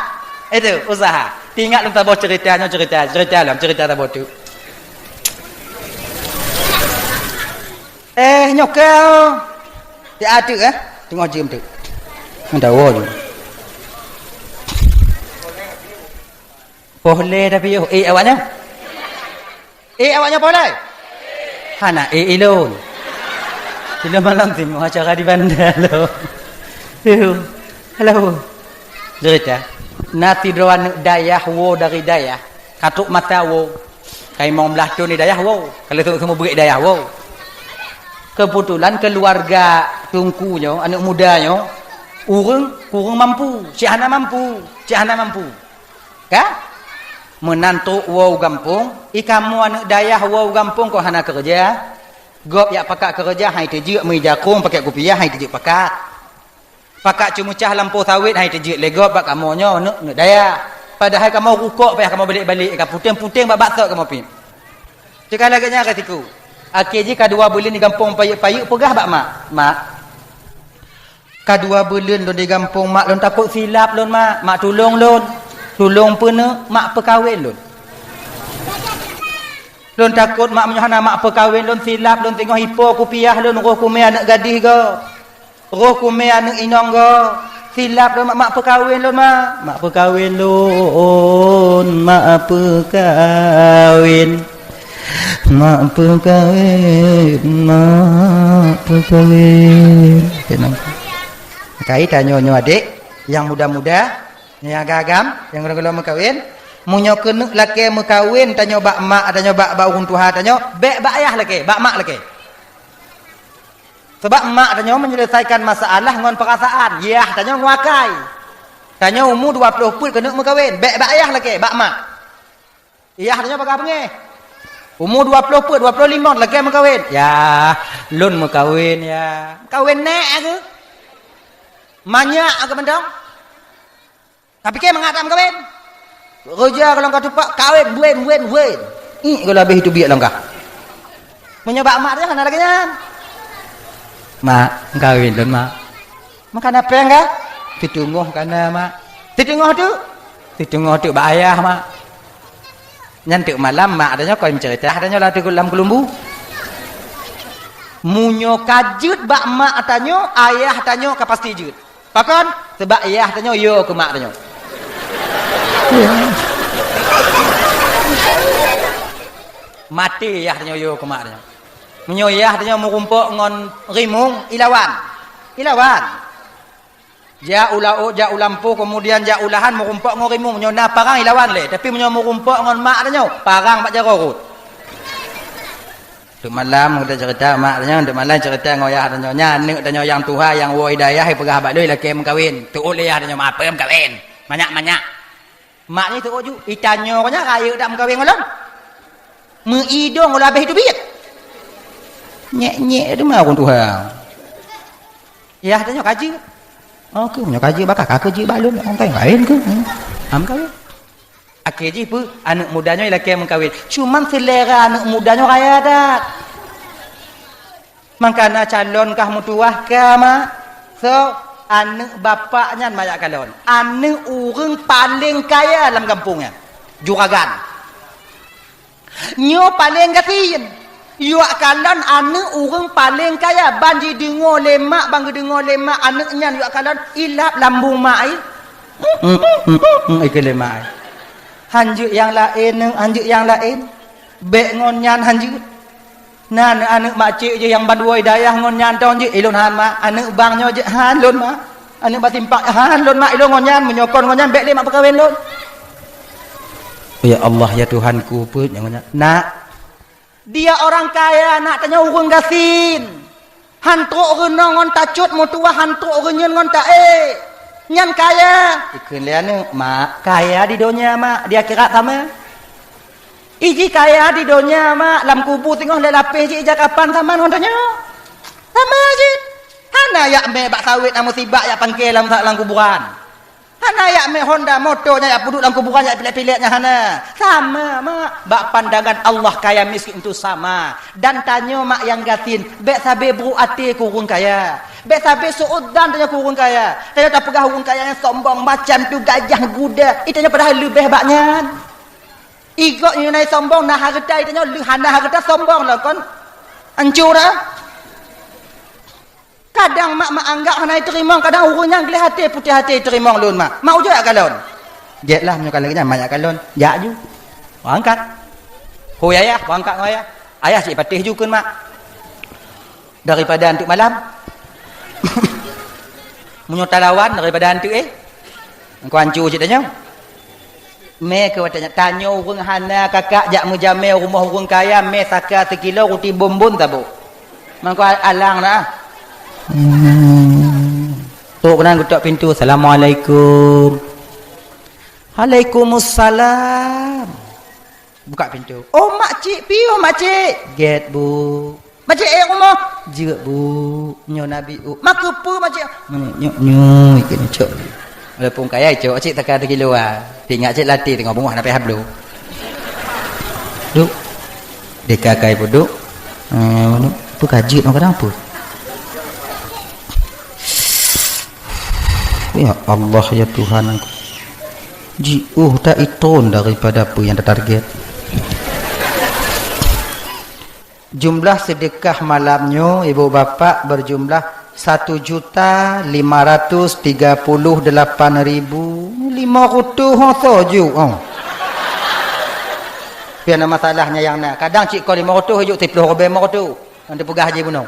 Itu usaha. Tinggal kita bawa cerita tabot tu. Nyokel. Dia ada tengok jam tu. Ndak wo. Boleh tapi yo. Awaknya boleh. Hana ilon. Sila malam tu mau acara di bandar lo. Hello. Cerita. Nati doan dayah wo dari dayah. Katuk mata wo. Kai mau belah tu ni dayah wo. Kalau tu semua beri dayah wo. Kebetulan keluarga tungkunya, anak mudanya, kurang mampu. Cik hana mampu. Kah? Menantu wow gampung, ikamu anak dayah wow gampung kau hana kerja, gop ya pakak kerja hai tejuk mejakung pakai kopiah hai tejuk pakak cuma cah lampu sawit hai tejuk legop bak kamonyo nak dayah, padahal kamu rukuk payah kamu balik-balik ka puting-puting bak bakso kamu pi. Cakap laganya katiku. Akhir je kadua boleh ni gampung payuk-payuk pegah bak mak. Kadua bulan lon di kampung mak lon takut silap lon mak tolong pena mak perkahwin lon. Lon takut mak menyohana mak perkahwin lon silap lon tengok hipo kupiah lon roh kumai anak gadis ke. Roh kumai anak inong ke. Silap lon mak perkahwin lon mak perkahwin lon mak perkahwin. Mak perkahwin. Kai tanya adik yang muda-muda, yang agam, yang gula-gula berkahwin, munyo kena laki berkahwin tanya bak mak, tanya bak urang tuha, tanya bak ayah laki, bak mak laki. Sebab mak tanya menyelesaikan masalah ngon perasaan, yah tanya nguakai. Tanya umur 20 pun kena berkahwin, bak ayah laki, bak mak. Yah tanya bak apa umur 20 pun 25 laki berkahwin. Ya, lun berkahwin ya. Kahwin nek ke? Banyak ke bendong? Tapi ke mengatam kawin? Kerja kalau kau tupak kawin buin. Kalau habis itu biar langkah. Menyebab mak dia mana lagi nyan? Mak kawin don mak. Makan apa enggak? Ditunggu karena mak. Ditunggu tu bayar mak. Nyantik malam mak adanya kau mencerita adanya lah dalam kelumbu. Munyo kajut bak mak tanyo, ayah tanyo kapasti jut. Pakon sebab ayah tanyo yo ke mak tanyo. Mati ayah tanyo yo ke mak tanyo. Munyo ayah tanyo merumpuk ngon rimung ilawan. Ja ulampu kemudian ja ulahan merumpuk ngon rimung munyo na parang ilawan le, tapi munyo merumpuk ngon mak tanyo parang pak jarorut. Untuk malam kita cerita mak tanya, untuk malam cerita ngoyah tanya nyanek tanya yang Tuhan yang wo hidayah pegah bak lui laki mengkawin. Tu oleh tanya mak apa mengkawin. Banyak. Mak ni tu oju itanyo nya raya dak mengkawin ngolong. Meidong ulah habis tu biat. Nyek tu mah orang Tuhan. Ya tanya kaji. Oh ke punya kaji bakal kaji balun orang tai lain ke. Am kawin. Akhirnya pun anak mudanya laki mengkawin. Cuman selera anak mudanya raya dak. Makana calon kah mutuah kah mak. So anak bapaknya banyak calon. Anak orang paling kaya dalam kampungnya. Juragan. Nyo paling gasin. Yuak calon anak orang paling kaya. Banji dengar lemak, anaknya yuak calon ilap lambung mak ai. Ikut lemak ai. Hanjuk yang lain bek ngonyan hanjuk nan anak makcik je yang bandua hidayah ngonyan tahun je ilun han mak anak bangnya je han lun mak anak batimpak han lun mak ilun ngonyan menyokon ngonyan bek le mak perkahwin lun. Ya Allah ya Tuhanku pun yang ngonyan nak dia orang kaya nak tanya urang gasin hantuk renong ngon tacut mutuah hantuk renyen ngon tae nyan kaya ikun liane mak kaya di dunia mak dia kira sama iji kaya di dunia mak lam kubu tengok le lapis ji ija kapan sama hontanya sama ji hana yak me bak sawit na musibah yak pangke lam kuburan hana yak me Honda motonya yak puduk lam kuburan yak pilek-pileknya hana sama mak bak pandangan Allah kaya miskin itu sama dan tanya mak yang gatin bek sabe bru ate kurung kaya bek sabe suudan tanya kurung kaya tanya tak pegah kurung kaya yang sombong macam tu gajah kuda itanya padahal lebih baknya igok ni nai sombong nah harta itanya hana harta sombong lah kon hancur dah kadang mak anggap hana terima kadang urungnya gelih hati putih hati terima lun mak mau je kalon jetlah menyokan lagi banyak kalon jak ju angkat hui ayah angkat ayah ayah cik patih ju kun mak daripada antuk malam menyota lawan daripada antuk engkau hancur cik tanya me ke tanya urung hana kakak jak mujamil rumah urung kaya me saka sekilo roti bombon tabu mangko alang dah tok kena ketuk pintu assalamualaikum Waalaikumsalam buka pintu oh makcik piyo makcik get bu makcik rumah jeuk bu nyo nabi mak kepu makcik nyo ikan cok walaupun kaya cok cik takar 3 kilo tinggal cik latih tengok bunga sampai hablu duk dekakai pun duk tu kajit nak apa Ya Allah ya Tuhan aku. Tak itun daripada apa yang tertarget. Jumlah sedekah malamnya ibu bapa berjumlah 1.538.000 500 saja. Biar masalahnya yang nak. Kadang cik kau 500 hijuk 30 robek 500. Nanti pegah haji bunuh.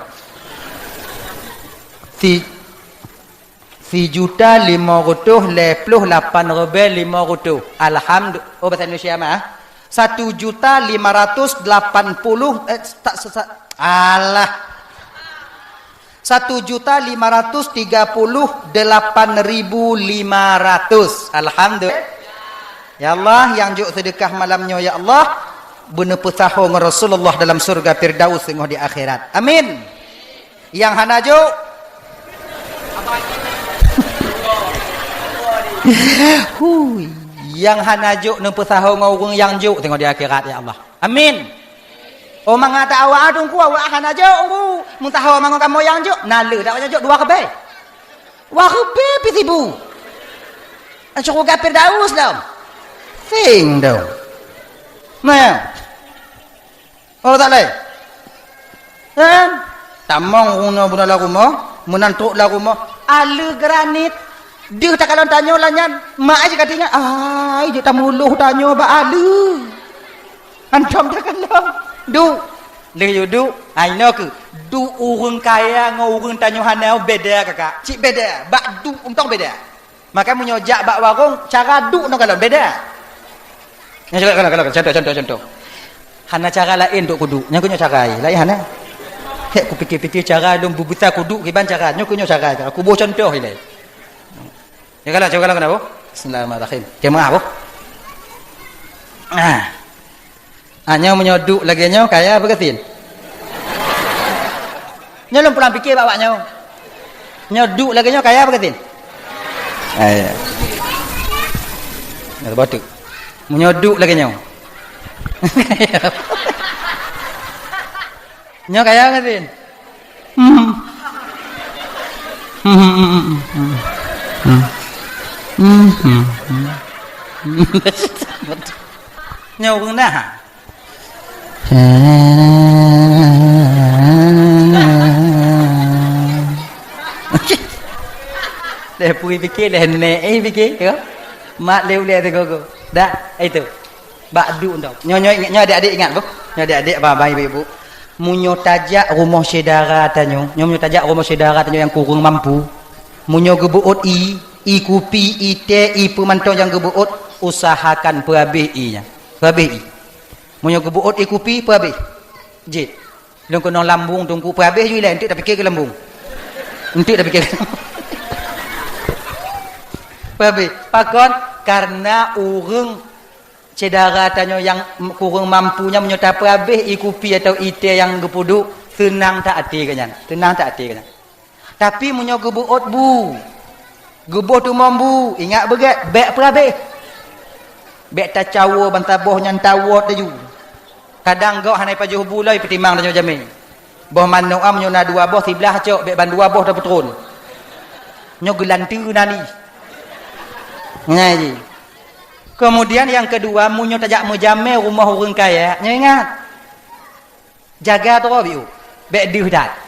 1.588.500. Alhamdulillah. Oh bahasa Indonesia mah. 1.580 alah 1.538.500. Alhamdulillah. Ya Allah yang juk sedekah malamnya ya Allah bener pesahong Rasulullah dalam surga Firdaus tengah di akhirat. Amin. Yang hana juk yang hanajuk nempe sahau ngurung yang juk tengok di akhirat ya Allah. Amin. Oh mangata awak adung ku awak hanajuk ku mun tahu mango kamu yang juk nale dak juk dua kebe. Wah kebe pisibu. Anjuk gapir daus dah. Sing dah. Nah. Oh tak leh. Kan? Tamong guna bunala rumah, menantuk lah rumah. Ala granit. Dia tak kalau tanya lanyan, mak aja katanya, dia tak muluh tanya ba alu. Antum tak kalau. Du. Le du, aino ke. Du urang kaya ngau urang tanya hanau beda kakak. Cik beda, bak du untong beda. Maka menyojak bak warung cara du no kalau beda. Yang kalau contoh. Hana cara lain untuk kudu. Yang kunyo cara lain hana. Hek ku fikir-fikir cara dong bubuta kudu kiban cara. Nyo kunyo cara. Aku bo contoh ini. Ya kalau coba kenapa? Bismillahirrahmanirrahim. Kemana apa? Hanya menyoduk lagi nyo kaya apa kesin? Nyo belum pulang fikir bawanya. Nyoduk lagi nyo kaya apa kesin? Ya. Nggak batuk. Menyoduk lagi nyo. Nyo kaya apa kesin? Nyawa nah. Dah pergi fikir dah naik fikir ke? Mak leu tu gogo. Dah itu. Bakdu tau. Nyo adik-adik ingat bu? Nyo adik-adik abang ibu. Munyo tajak rumah saudara tanyo. Nyo tajak rumah saudara tanyo yang kurang mampu. Munyo gebuut I kupi, I teh, I pemantau yang gebuut, usahakan perhabis I-nya. Perhabis I. Munyo gebuut I kupi, perhabis. Jit. Long kena lambung tunggu perhabis je lah. Entik tak fikir ke lambung. Entik tak fikir ke lambung. Perhabis. Pakon, karena urang cedara tanya yang kurang mampunya menyerta perhabis I kupi atau I teh yang gepuduk, senang tak hati kenyan. Tenang tak hati kenyan. Tapi munyo gebuut bu. Gebuh tu mambu, ingat begat, bek perhabis. Bek tak cawa bantaboh nyan tawat taju. Kadang gau hanai pajuh bulai pertimbang tanya jamin. Boh manu am nyona dua boh sebelah cok, bek ban dua boh dah petrun. Nyo gelanti nani. Ngaji. Kemudian yang kedua, munyo tajak mujame rumah orang kaya, nyo ingat. Jaga tu biu. Bek diu dak.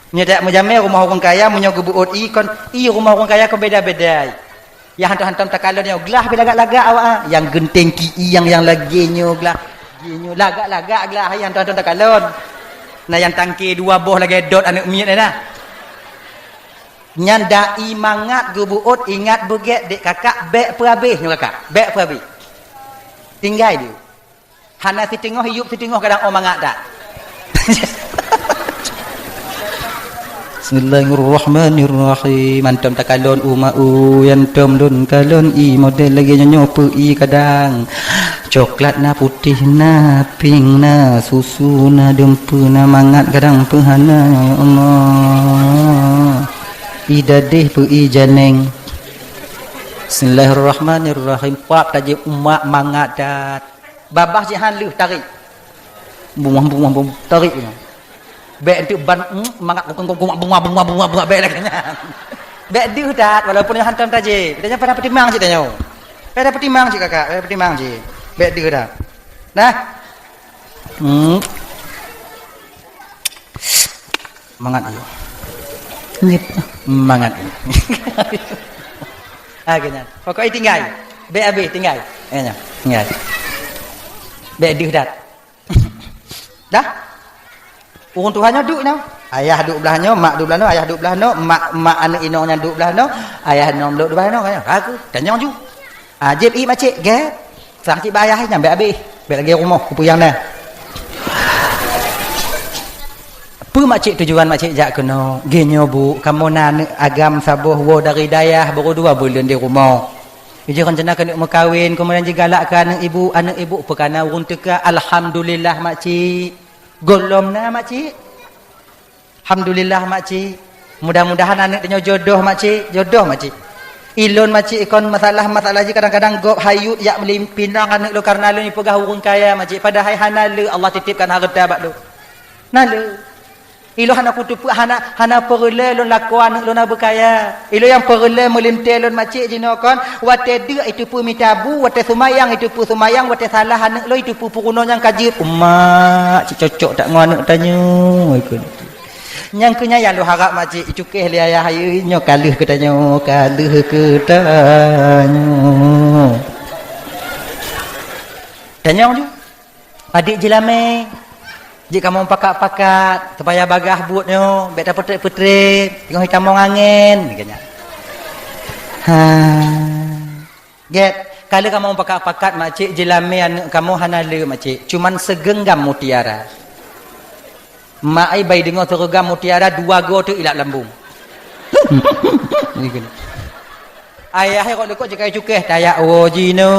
Nyedak menjamai rumah orang kaya munyo gebuut kon rumah orang kaya kau beda-beda. Yang hantam-hantam takalon nyo gelah belagak-lagak awak. Yang genteng ki yang lagi nyo gelah. Nyo lagak-lagak gelah yang hantam-hantam takalon. Nah yang tangki dua boh lagi dot anak miat nah. Nyandai mangat gebuut ingat beget dek kakak bek perhabis nyo kakak. Bek perhabis. Tinggal dia. Hana si tengok hidup si tengok kadang mangat dak. Bismillahirrahmanirrahim. Antum takalon umau yantum dun kalon I model lagi nyo pi kadang. Coklat na putih na pink na susu na dempu na mangat kadang pehana ya Allah. Idadih pi janeng. Bismillahirrahmanirrahim. Pak taji umak mangat dat. Babah jihan lu tarik. Bunga tarik. Bek itu ban mangat bunga bek lagi. Bek dia dah walaupun yang hantam taje. Tanya pada petimang cik tanya. Pada petimang cik kakak, pada petimang cik. Bek dia dah. Nah. Mangat ayo. Nip, mangat. Agaknya. Pokoknya tinggal. Bek habis tinggal. Tinggal. Bek dia dah. Dah? Urang Tuhannya duduk no. Ayah duduk belahnya, mak duduk belahnya, ayah duduk belahnya, mak anak inongnya duduk belahnya, ayah inong duduk belahnya kan. Aku tanya ju. Jep i macik ge. Sang cik bayah nyampe habis. Bek lagi rumah kupuyang dah. Apa macik tujuan macik jak kena? Genyo bu, kamu nak agam sabuh wo dari dayah baru 2 bulan di rumah. Dia rencana kena berkahwin, kemudian dia galakkan anak ibu perkara urang teka. Alhamdulillah makcik. Golomna makcik. Alhamdulillah makcik. Mudah-mudahan anak dia jodoh makcik. Jodoh makcik. Ilon makcik ikon masalah je kadang-kadang gop hayut yak melimpinang anak lu karena lu ni pegah urang kaya makcik. Padahal hanale Allah titipkan harta bak lu. Nale. Ilo hana kutupu hana perle lon laku anak lu nak berkaya. Ilo yang perle melintel lon makcik jinokon wate dia itu pu mitabu wate sumayang itu pu sumayang wate salah anak lu itu pu puruno yang kaji umat cik cocok tak ngau anak tanya ikut. Yang kenya yang lu harap makcik cukeh li ayah ayu nyo kaluh ke tanya tanya ju adik jelame. Jika kamu pakat-pakat supaya bagah buatnya, beta petrik-petrik, tengok hitam angin, begini. Get, kalau kamu pakat-pakat makcik jelame anak kamu hanale makcik, cuman segenggam mutiara. Mak ai bai dengar segenggam mutiara 2 go tu ilak lambung. Begini. Ayah kok lekok jika cukeh tayak jino.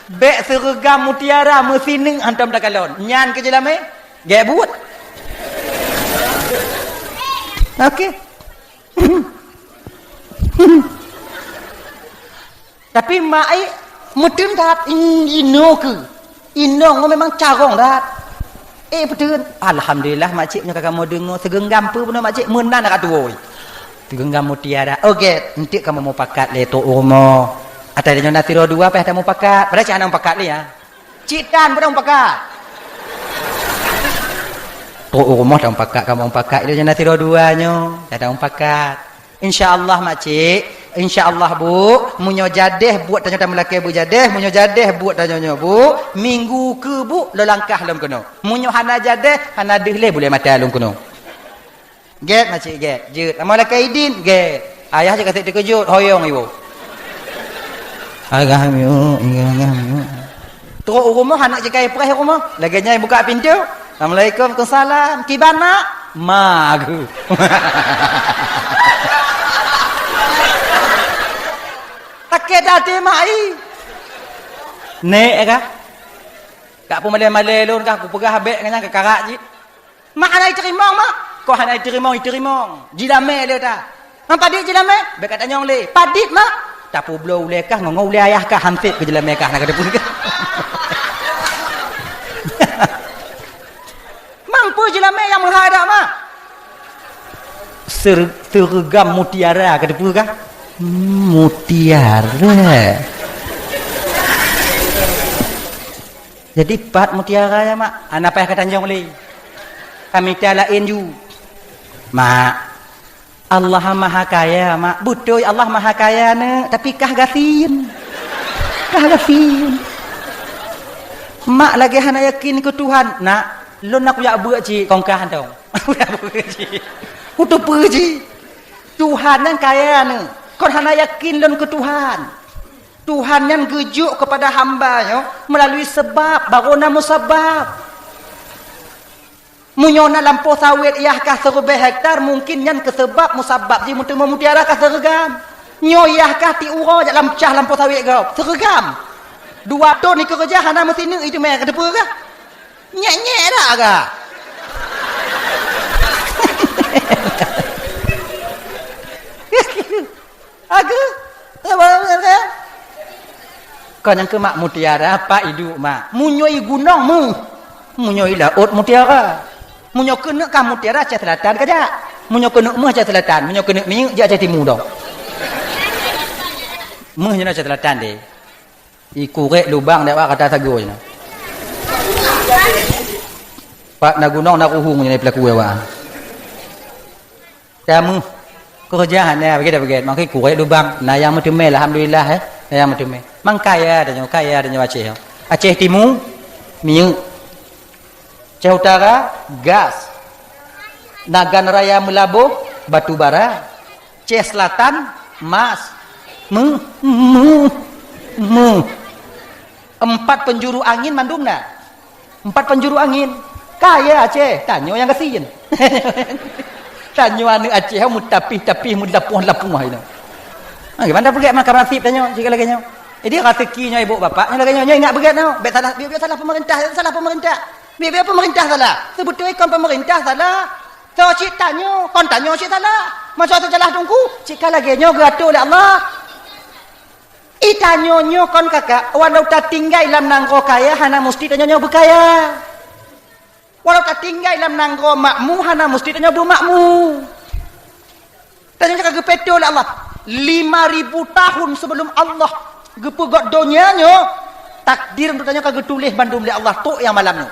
Bek seragam mutiara mesineng hantam dak kalon. Nyan ke jelame? Gek buat. Okey. Tapi mak ai mudun dat ino ke. Inong memang carong dat. Betul. Alhamdulillah makcik nya kakak mau dengar segenggam pu pun makcik menan kat tuoi. Segenggam mutiara. Okey, nanti kamu mau pakat le tok rumah. Atau dia nak tiro 2 apa yang mau pakat. Padahal cak nak pakat ni ya. Citan pun nak pakat. Tok rumah dah pakat, kamu pakat. Dia nak tiro 2 nyo. Dah pakat. InsyaAllah makcik. InsyaAllah bu. Munyo jadeh buat tanya tamu lelaki bu jadeh. Munyo jadeh buat tanya bu. Minggu ke bu. Lelangkah dalam kena. Munyo hana jadeh. Hana dihleh boleh mati dalam kena. Get makcik get. Jut. Amal lelaki idin. Get. Ayah je kasih terkejut. Hoyong ibu. Agak hamil. Teruk rumah anak jekai perih rumah. Laganya buka pintu. Assalamualaikum, Waalaikumsalam. Kibana? Magu. Takut hati mai. Nek kah? Kak pun malai-malai lon kah aku pegah habek dengan ke karak je. Mak anai terima mak. Kau anai terima. Jilame dia ta. Apa dia jilame? Bek kat tanya le. Padit mak. Tapu belau ulekah ngau ule ayah kah hampir ke jalan mekah nak ada pun ke. Mampu jalan me yang menghadap mak. Seragam mutiara ke depu kah? Mutiara. Jadi pat mutiara ya mak. Anak payah kata tanjung le. Kami tialain ju. Mak Allah maha kaya mak. Betul Allah maha kaya ne. Tapi kah gafin. Mak lagi hana yakin ke Tuhan. Nak. Lo nak punya buat cik. Kong kah tau. Untuk pergi. Tuhan yang kaya ne. Kau hana yakin lo ke Tuhan. Tuhan yang gejuk kepada hambanya. Melalui sebab. Baru nama sebab. Munyona lampau sawit iahkah 1000 hektar mungkin yang kesebab musabab ji mutu mutiara kah seragam. Nyoyahkah ti uro jak lampah lampau sawit kau. Seragam. 2 ton ni kerja hana mesin itu mai ke depa kah? Nyek-nyek dak kah? Aku apa kau yang ke mak mutiara apa hidup mak. Munyoi gunung mu. Munyoi laut mutiara. Munyo kena kah mutiara Aceh Selatan kajak. munyo kena meh aja selatan, munyo kena mi je aja timur dah. Meh je aja selatan deh. Iku rek lubang dak kata sago je. Pak nak gunung nak uhung je pelaku awak. Kamu kerjaan dia begitu. Makai kurek lubang. Nah yang metemel alhamdulillah yang metemel. Mang kaya adanya Aceh. Aceh Timur minyak. Aceh Utara gas. Nagan Raya Melabuh batu bara. Aceh Selatan emas. Empat penjuru angin mandumna. 4 penjuru angin. Kaya Aceh. Tanya yang kasihin. Tanya anu Aceh mutapih lapuh itu. Gimana pergi makan nasib tanya jika lagi nya. Jadi rezekinya ibu bapaknya lagi nya ingat begat tau. Biar salah pemerintah. Biar pemerintah salah. Sebetulnya kon pemerintah salah. So cik tanya, kon tanya cik salah. Masa salah tunggu, jika lagi nya geratur oleh Allah. Tanya kon kakak, walau tak tinggal dalam nangro kaya hana mesti tanya berkaya. Walau tak tinggal dalam nangro makmu, hana mesti tanya bermakmu. Tanya kakak gepeto oleh Allah. 5,000 tahun sebelum Allah gepegot dunianya, takdir untuk tanya kakak tulis bandung oleh Allah tu yang malamnya.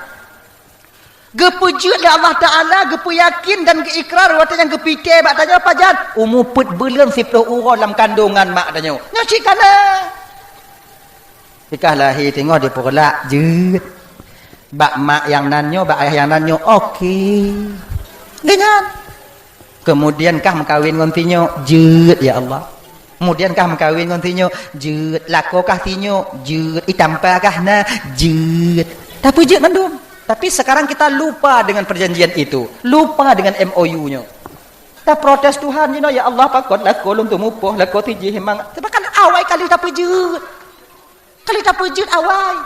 Gepejut oleh Allah Ta'ala, gepeyakin dan keikrar, waktu yang gepikir, bak tanya apa jan? Umupet belum 10 orang dalam kandungan mak tanya. Nyocik kana. Jika lahir tengok dia perlak, jut. Bak mak yang nanyo, bak ayah yang nanyo, okey. Dengan. Kemudian kah mengkawin dengan tinyo, jut ya Allah. Kemudian kah mengkawin dengan tinyo, jut. Lako kah tinyo, jut. Itampa kah na, jut. Tapi jut mandum. Tapi sekarang kita lupa dengan perjanjian itu. Lupa dengan MOU-nya. Kita protes Tuhan, ya Allah, pakot lako lum tumupoh, lako tijih hemang. Sebab kan awai kali tak pejut. Kali tak pejut awai.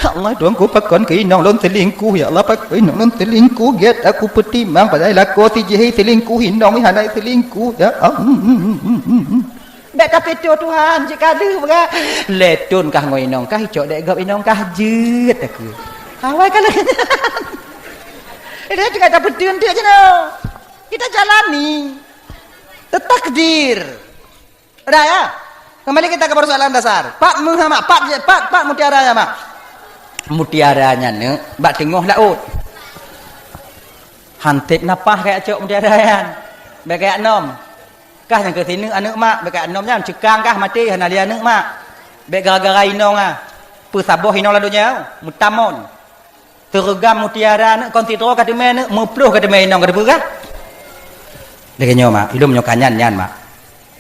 Allah doang ku pakon ke inong lon selingkuh ya Allah pak inong lon selingkuh get aku petimang padahal lako tijih selingkuh inong hanai selingkuh ya. Dak tapi Tuhan jika ada berat. Letun kah ngoinong kah hicok dek gap inong kah jut aku. Awal kan dia juga tak betul dia je no. Kita jalani takdir. Dah ya. Kembali kita ke persoalan dasar. Pak Muhammad, Pak mutiara ya mak. Mutiaranya ne, bak tengok laut. Hantip napah kayak cok mutiaraan. Baik kayak nom. Kah yang ke sini anak mak, baik kayak nom jangan cekang kah mati hana dia anak mak. Baik gara-gara inong ah. Pesaboh inong ladunya, mutamon. Tergam mutiara nak konsidro kata mana mepluh kata mana kata berah lagi nyoma ilmu nyokanyan nyan mak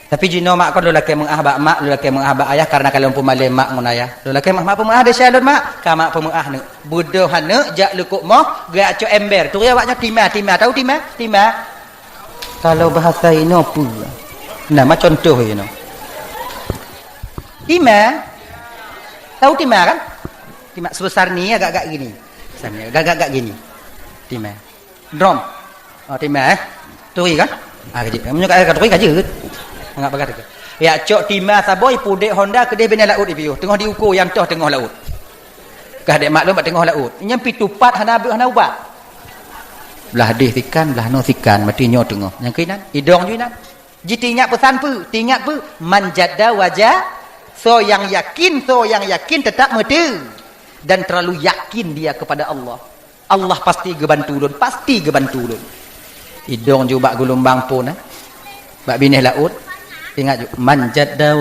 tapi jino mak kau lelaki mengahbak mak lelaki mengahbak ayah karena kalau pemale mak ngon ayah lelaki mak pemah ada syalun mak kamak pemah ne bodoh hane jak lekuk moh gak co ember tu ya waknya timah tahu timah kalau bahasa ino pu nama contoh ino timah tahu timah kan timah sebesar ni agak-agak gini gagak gini timah drum timah turi kan gaji kamu nyok turi gaji enggak bagat ya cok timah saboy pudek Honda kedai bina laut ipiu tengah diukur yang toh tengah laut kah dek maklum bat tengah laut nyampi tupat hana ubat belah deh tikan belah no tikan mati nyo tengah yang kinan idong juinan jiti ingat pesan pu tingat pu manjada wajah so yang yakin tetap mati dan terlalu yakin dia kepada Allah. Allah pasti gebantu ulun, Idong juga bak gelombang pun bak binih laut. Ingat juga manjada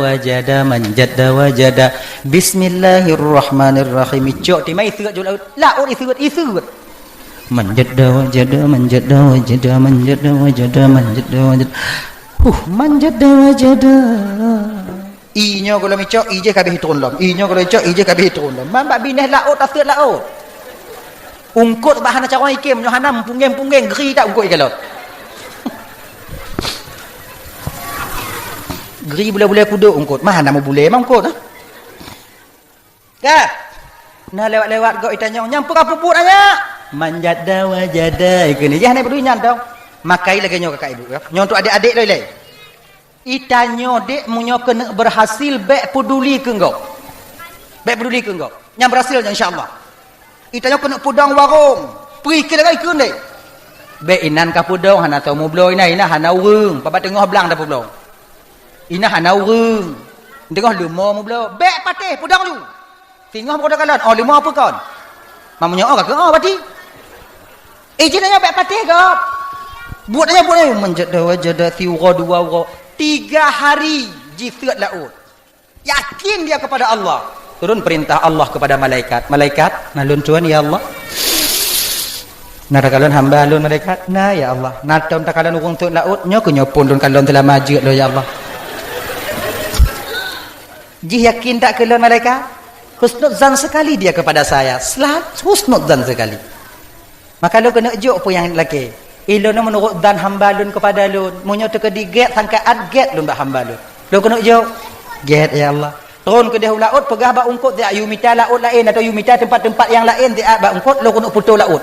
wajada bismillahirrahmanirrahim. Cok timai isut juga laut isut. Manjada wajada. Inyo kalau micok ije kabeh turun lom. Mambak bineh laut tasir laut. Ungkut bahan cara ikim nyo hanam punggeng geri tak ungkut ikan laut. Geri bule-bule kuduk ungkut. Mah nama bule mang ungkut. Kah? Nah lewat-lewat kau itanya nyampur apa puput aja. Manjada wajada ikan ni. Jangan nak berdua nyantau. Makai lagi nyo kakak ibu. Nyo untuk adik-adik loi. Itanyo dek munyo kena berhasil baik peduli ke engkau yang berhasil insyaallah itanyo kena pudang warung pergi ke lagi kun dek be inan ka pudong hana tau mu bloy na ina hana urung pa tengah belang dah pudong ina hana urung tengah lumo mu bloy be patih pudong tu tengah mu kalan oh lumo apa kon mamanya oh ka oh pati jenanya be patih gop buatnya menjada wajada tiura dua ura 3 hari jisat laut yakin dia kepada Allah turun perintah Allah kepada malaikat nalun tuan ya Allah narakalon hamba alun malaikat nah ya Allah naton takalan urung tu laut nyo ke nyopon dun kalon telah maju lo ya Allah ji yakin tak kelon malaikat husnudzan sekali dia kepada saya husnudzan sekali maka lo kena juk pun yang lelaki ilon menurut dan hamba alun kepada alun munyo tekedi get sangkaan get lun ba hamba alun lo kena juk get ya Allah turun ke dia laut pegah ba ungkut dia ayu mita laut lain atau ayu mita tempat-tempat yang lain dia ba ungkut lo kena putus laut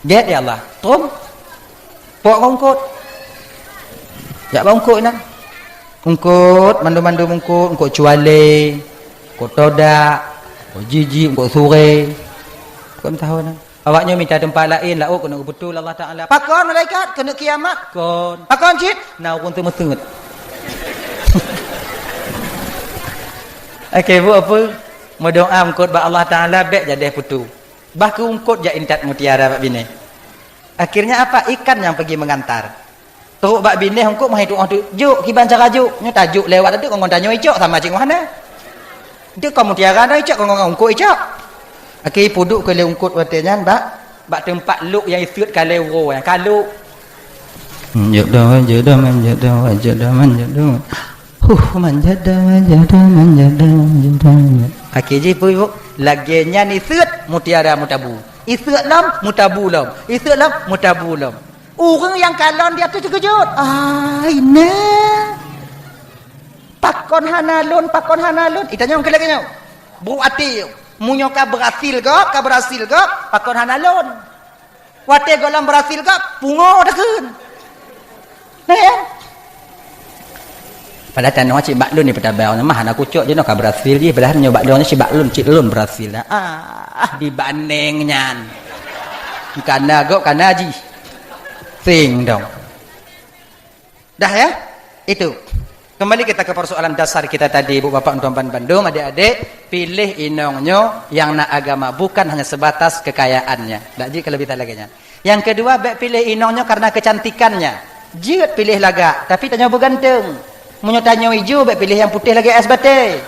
get ya Allah turun pok ungkut ya ba ungkut nak ungkut mandu-mandu ungkut cuale ungkut todak ungkut jiji ungkut sore kau tahu nak awaknya minta tempat lain laut kena betul Allah Taala pakon malaikat kena kiamat kon pakon cit nah urung tu metut okey bu apa mau doa ungkut ba Allah Taala bek jadi putu bah ke ungkut ja intat mutiara bak bini akhirnya apa ikan yang pergi mengantar teruk bak bini ungkut mai doa tu juk kiban cara juk nyo tajuk lewat tu kau tanya icok sama cik mana dia kau mutiara dah icok kau ungkut icok okey puduk ke le ungkut watenya bak tempat luk yang isut kale ro yang kaluk jodoh Kaki je pun laginya ni isut mutiara mutabu. Isut lam mutabu lam. Isut lam mutabu lam. Orang yang kalon dia tu terkejut. Ini. Pakon hanalun. Itanya orang kelakanya. Berarti munyo ka berhasil ke? Pakon hanalun. Wate golam berhasil ke? Pungo dah nah ya. Pada tanah cik baklun ni petabau mah anak kucuk je nak berhasil je belah nyo baklun cik baklun cik lun berhasil dibandingnya kana go kana ji sing dong dah ya itu kembali kita ke persoalan dasar kita tadi ibu bapak tuan-tuan Bandung adik-adik pilih inongnya yang nak agama bukan hanya sebatas kekayaannya dak ji lebih lagi yang kedua baik pilih inongnya karena kecantikannya jiut pilih laga tapi tanya berganteng munyo tanya hijau baik pilih yang putih lagi es bate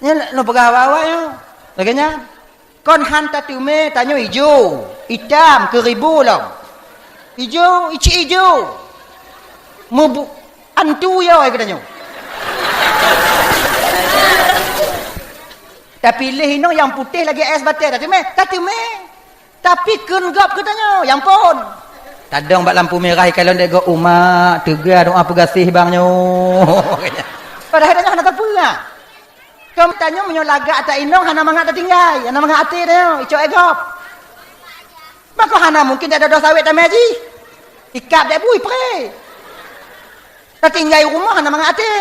nya no pegah awak-awaknya laganya kon hanta tume tanya hijau hitam keribu lah hijau ici hijau mubu antu ya ai katanya tapi pilih ino yang putih lagi es bate tak tume tapi kun gap katanya yang pon kadang bak lampu merah kalau dia go umat tegar doa pegasih bangnyo padahal dia hana apa lah kau tanya menyo lagak tak inong hana mangat tinggai hana mangat ati dia icok egop maka hana mungkin ada dosa sawit tamai haji ikap dia bui pre tak tinggai rumah hana mangat ati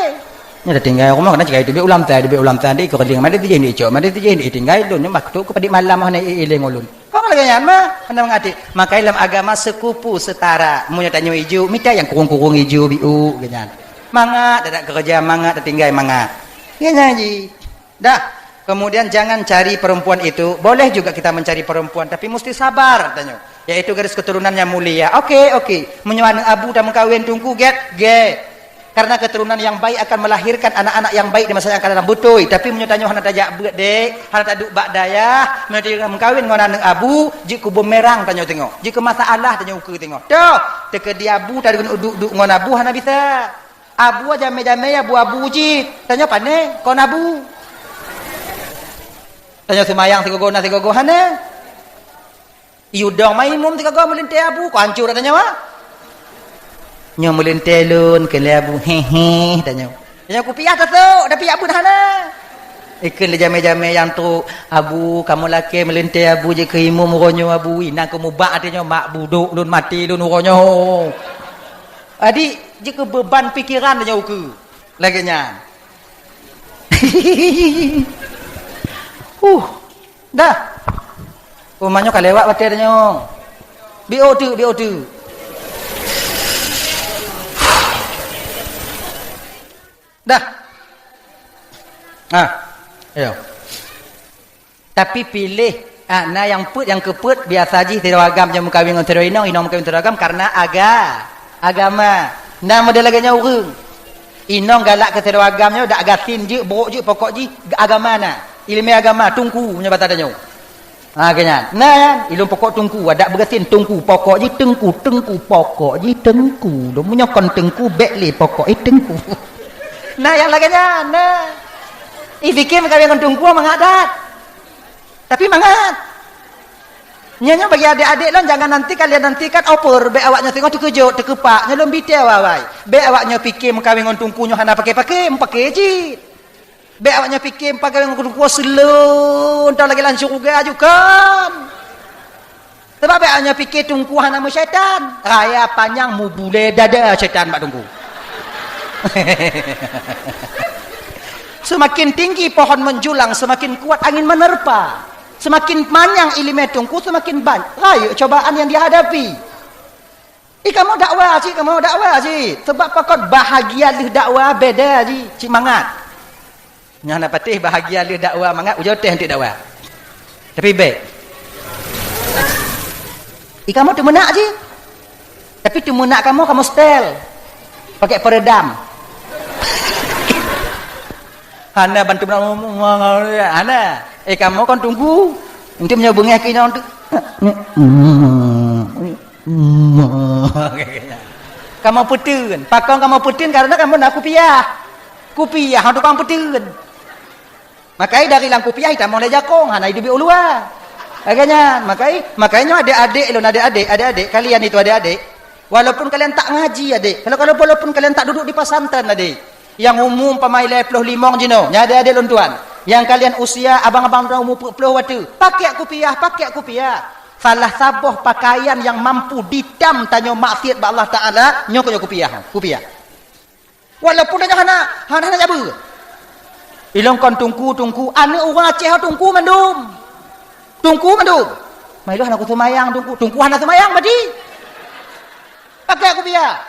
nya dah tinggai rumah kena cakap itu be ulam tadi ko keding made tije ni icok made tije ni tinggai dun mak tu ko padik malam hana ileng ulun kau lagi mah hana mangat ati maka dalam agama sekupu setara munyo tanya hijau minta yang kurung-kurung hijau biu ganyan mangat ada kerja mangat tinggai mangat ganyan ji dah kemudian jangan cari perempuan itu boleh juga kita mencari perempuan tapi mesti sabar tanya yaitu garis keturunannya mulia okey munyo abu dah mengkawin tunggu get karena keturunan yang baik akan melahirkan anak-anak yang baik di masa yang akan datang betul tapi munyo tanya hana tajak beut dek hana tak duk bak dayah munyo mengkawin ngan anak abu jik ku bumerang tanya tengok jik masalah tanya ukur tengok dah teke dia abu tadi kena duk ngan abu hana bisa abu aja jame abu jik tanya pane kon abu tanya semayang tiga go hana iudong maimum tiga go melinte abu ko hancur tanya wa nyo melentelun ke labu hehe tanya ku piah tu dah piah pun hana ikan le jame-jame yang tu abu kamu laki melente abu je ke imu muronyo abu ina ku mubak tanya mak buduk lun mati lun muronyo adik je ke beban pikiran tanya ku laginya dah Umanya kalau lewat batai tanya. BO2. Dah. Ayo. Tapi pilih nah yang keput biasa aja teragam yang kawin dengan teroinong, inong kawin teragam karena agama. Nah model laganya urang. Inong galak ke teragamnya dak gatin je, borok je, pokok je agama na. Ilmu agama tungku punya batadanya. Kenyan. Nah, ilmu pokok tungku ada bergatin tungku pokok je tengku pokok je tengku. Dia punya kon tengku bekle pokok tengku. Nah yang laganya nah. Fikir kawin dengan tungku mengadat. Tapi mangat. Nyanyi bagi adik-adik lah jangan nanti kalian nantikan opor be awaknya tengok terkejut terkepak nyelom bitel awai. Be awaknya fikir kawin dengan tungkunya hana pakai je. Be awaknya fikir pakai dengan tungku selun entah lagi langsung juga kan. Sebab be awaknya fikir tungku hana mu syaitan. Raya panjang mu bule dada syaitan mak tungku. Semakin tinggi pohon menjulang, semakin kuat angin menerpa. Semakin panjang ilmu tungku, semakin banyak rayu cobaan yang dihadapi. Kamu dakwah sih. Sebab pakot bahagia lih dakwah beda sih. Cik mangat. Yang nak patih bahagia lih dakwah mangat ujau teh untuk dakwah. Tapi baik. Kamu tu menak sih. Tapi tu menak kamu style. Pakai peredam. Hana bantu Hana. Kamu kan tunggu. Nanti menyambungnya kini untuk. Kamu putin. Pakong kamu putin karena kamu nak kupiah. Kupiah untuk kamu putin. Makanya dari lang kupiah kita mau lejakong. Hana hidup ulua. Makanya adik-adik kalian itu adik-adik. Walaupun kalian tak ngaji adik. Walaupun kalian tak duduk di pesantren adik. Yang umum pemain 25 jino. Nyada adik lontuan. Yang kalian usia abang-abang umur 40 waktu. Pakai kupiah. Salah sabuh pakaian yang mampu didam tanya maksiat ba Allah Taala nyok kupiah. Walaupun hana jabu. Ilong kon tungku ane orang Aceh tungku mandum. Mai lu hana ku semayang tungku hana semayang mati. Pakai kupiah.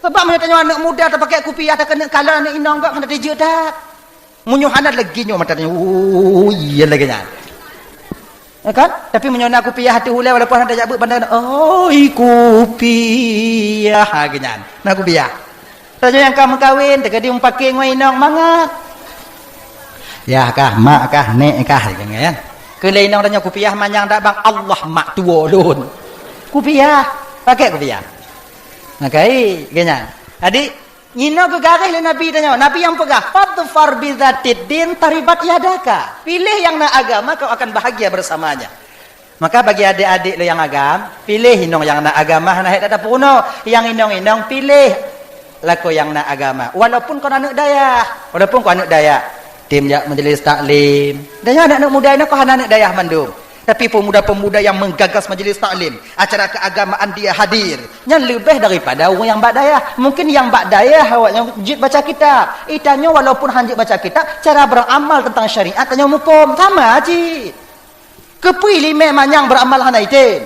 Sebab mana tanya anak muda tak pakai kupiah tak kena kalah anak inang gak kena dijek tak. Munyuhana lagi nyo mata tanya. Iya lagi nya. Kan? Tapi menyona kupiah hati hulai walaupun ada jabut bandar. Kupiah hagenyan. Nah kupiah. Tanya yang kamu kawin tak ada pakai ngoi inang mangat. Ya kah, mak kah, nek kah kan. Kelai inang tanya kupiah manyang tak bang Allah mak tua lun. Kupiah, pakai kupiah. Makai, ganyan. Adik, ngino ke garis le Nabi tanya. Nabi yang pegah, fadfar bidzatid din taribat yadaka. Pilih yang nak agama kau akan bahagia bersamanya. Maka bagi adik-adik lo yang agama, pilih inong yang nak agama hana tak ada puno. Yang inong pilih lako yang nak agama. Walaupun kau anak daya, tim jak majlis taklim. Dan anak muda ini kau hana anak daya mandum. Tapi pemuda-pemuda yang menggagas majlis taklim, acara keagamaan dia hadir. Yang lebih daripada orang yang bak daya. Mungkin yang bak daya awaknya jid baca kitab. Itanya walaupun hanjit baca kitab, cara beramal tentang syariat tanya hukum sama aja. Kepui lima manyang beramal hana itin.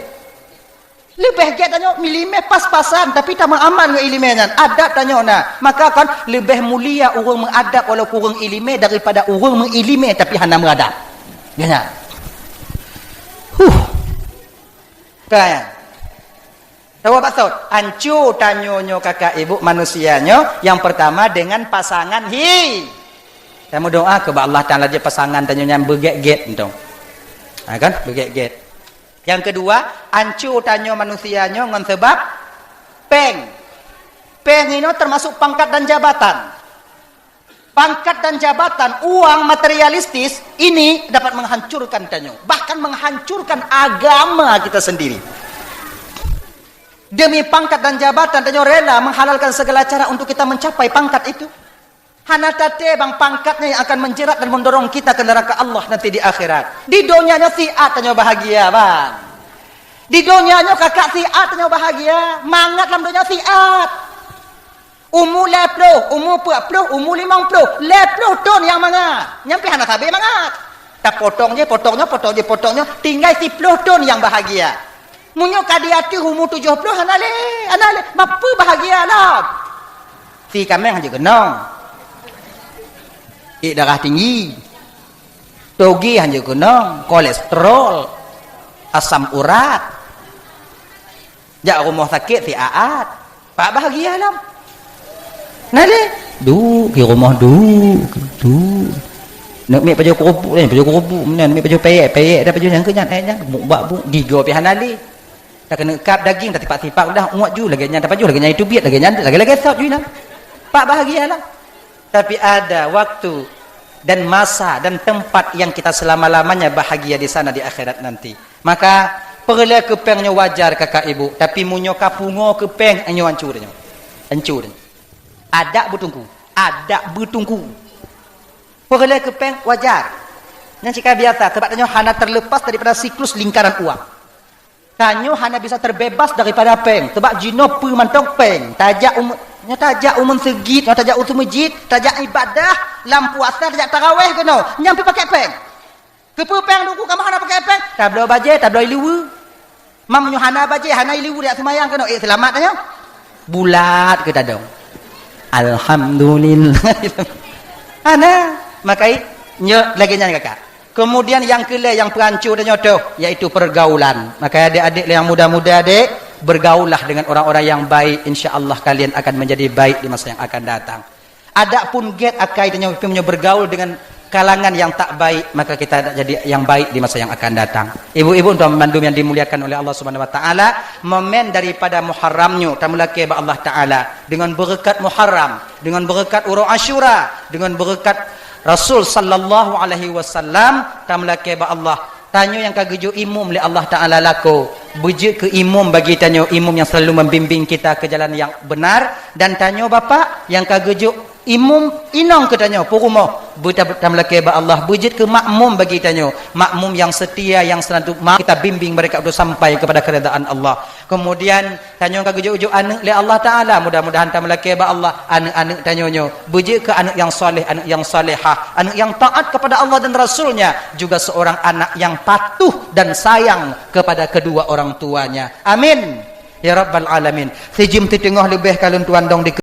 Lebih get tanya milime pas-pasan tapi tak mengamal dengan ilmunya. Adab tanya nah. Maka kan lebih mulia orang mengadab walaupun orang ilmu daripada orang mengilmu tapi hana mengadab. Ganyan. Kan? Tahu maksud? Ancu tanyonyo kakak ibu manusianya. Yang pertama dengan pasangan kamu doa ke Allah Taala dia pasangan tanyonya berget-get entong. Kan? Berget-get. Yang kedua, ancu tanyo manusianya ngan sebab peng. Peng ini termasuk pangkat dan jabatan. Pangkat dan jabatan, uang materialistis ini dapat menghancurkan tanyo, bahkan menghancurkan agama kita sendiri. Demi pangkat dan jabatan tanyo rela menghalalkan segala cara untuk kita mencapai pangkat itu. Hanatate bang pangkatnya yang akan menjerat dan mendorong kita ke neraka Allah nanti di akhirat. Di dunianya siat tanyo bahagia bang. Di dunianya kakak siat tanyo bahagia, mangat dalam dunia siat. Umur 20, umur 40, umur 50, 50 tahun yang mangat. Nyampe hana sabi mangat. tak potongnya, tinggal 10 ton yang bahagia. Munyo kadiati umur 70 anale, mampu bahagia lah. Si kameng aja genong. Darah tinggi. Togi hanya genong, kolesterol, asam urat. Jak rumah sakit si aat. Pak bahagia lah. Nale, ke rumah nak ambil baju kerupuk mana ambil baju peyek dah baju yang kenyat buat gigo pihan ali dah kena kap daging dah tipak-tipak dah muat ju lagi nyat baju lagi nyat itu biat lagi sot ju lah pak bahagialah. Tapi ada waktu dan masa dan tempat yang kita selama-lamanya bahagia di sana di akhirat nanti. Maka perla kepengnya wajar kakak ibu, tapi munyo kapungo kepeng anyo hancur. Ada bertungku. Perla kepeng wajar. Yang jika biasa sebab tanyo hana terlepas daripada siklus lingkaran uang. Tanyo hana bisa terbebas daripada peng. Sebab jino pu mantong peng. Tajak umun segit, tajak usul masjid, tajak ibadah, lam puasa, tajak tarawih keno. Nyampe pakai peng. Kepu peng duku kamu hana pakai peng. Tablo baje, tablo iliwu. Mam nyo hana baje, hana iliwu dia semayang keno. Selamat tanyo. Bulat ke tadong. Alhamdulillah. Hana makai nyo lagi nyanyi kakak. Kemudian yang kelima yang perancur dan nyodoh yaitu pergaulan. Maka adik-adik yang muda-muda adik bergaullah dengan orang-orang yang baik, insya-Allah kalian akan menjadi baik di masa yang akan datang. Adapun get akai dan nyodoh bergaul dengan kalangan yang tak baik, maka kita jadi yang baik di masa yang akan datang. Ibu-ibu untuk membantu yang dimuliakan oleh Allah Subhanahu wa taala, momen daripada Muharramnya tamlake ba Allah taala dengan berkat Muharram, dengan berkat Uru Asyura, dengan berkat Rasul sallallahu alaihi wasallam tamlake ba Allah. Tanyo yang kageju imum li Allah taala lako. Bujuk ke imum bagi tanyo imum yang selalu membimbing kita ke jalan yang benar, dan tanyo bapa yang kageju imum inong ke tanyo purumo buta tamlake ba Allah. Bujuk ke makmum bagi tanyo, makmum yang setia yang selalu kita bimbing mereka untuk sampai kepada keredaan Allah. Kemudian tanyo kageju anak li Allah taala, mudah-mudahan tamlake ba Allah anak-anak tanyonyo bujuk ke anak yang soleh, anak yang salehah, anak yang taat kepada Allah dan Rasulnya, juga seorang anak yang patuh dan sayang kepada kedua orang tuanya. Amin ya rabbal alamin. Sejim ti tengah lebih kalun tuan dong di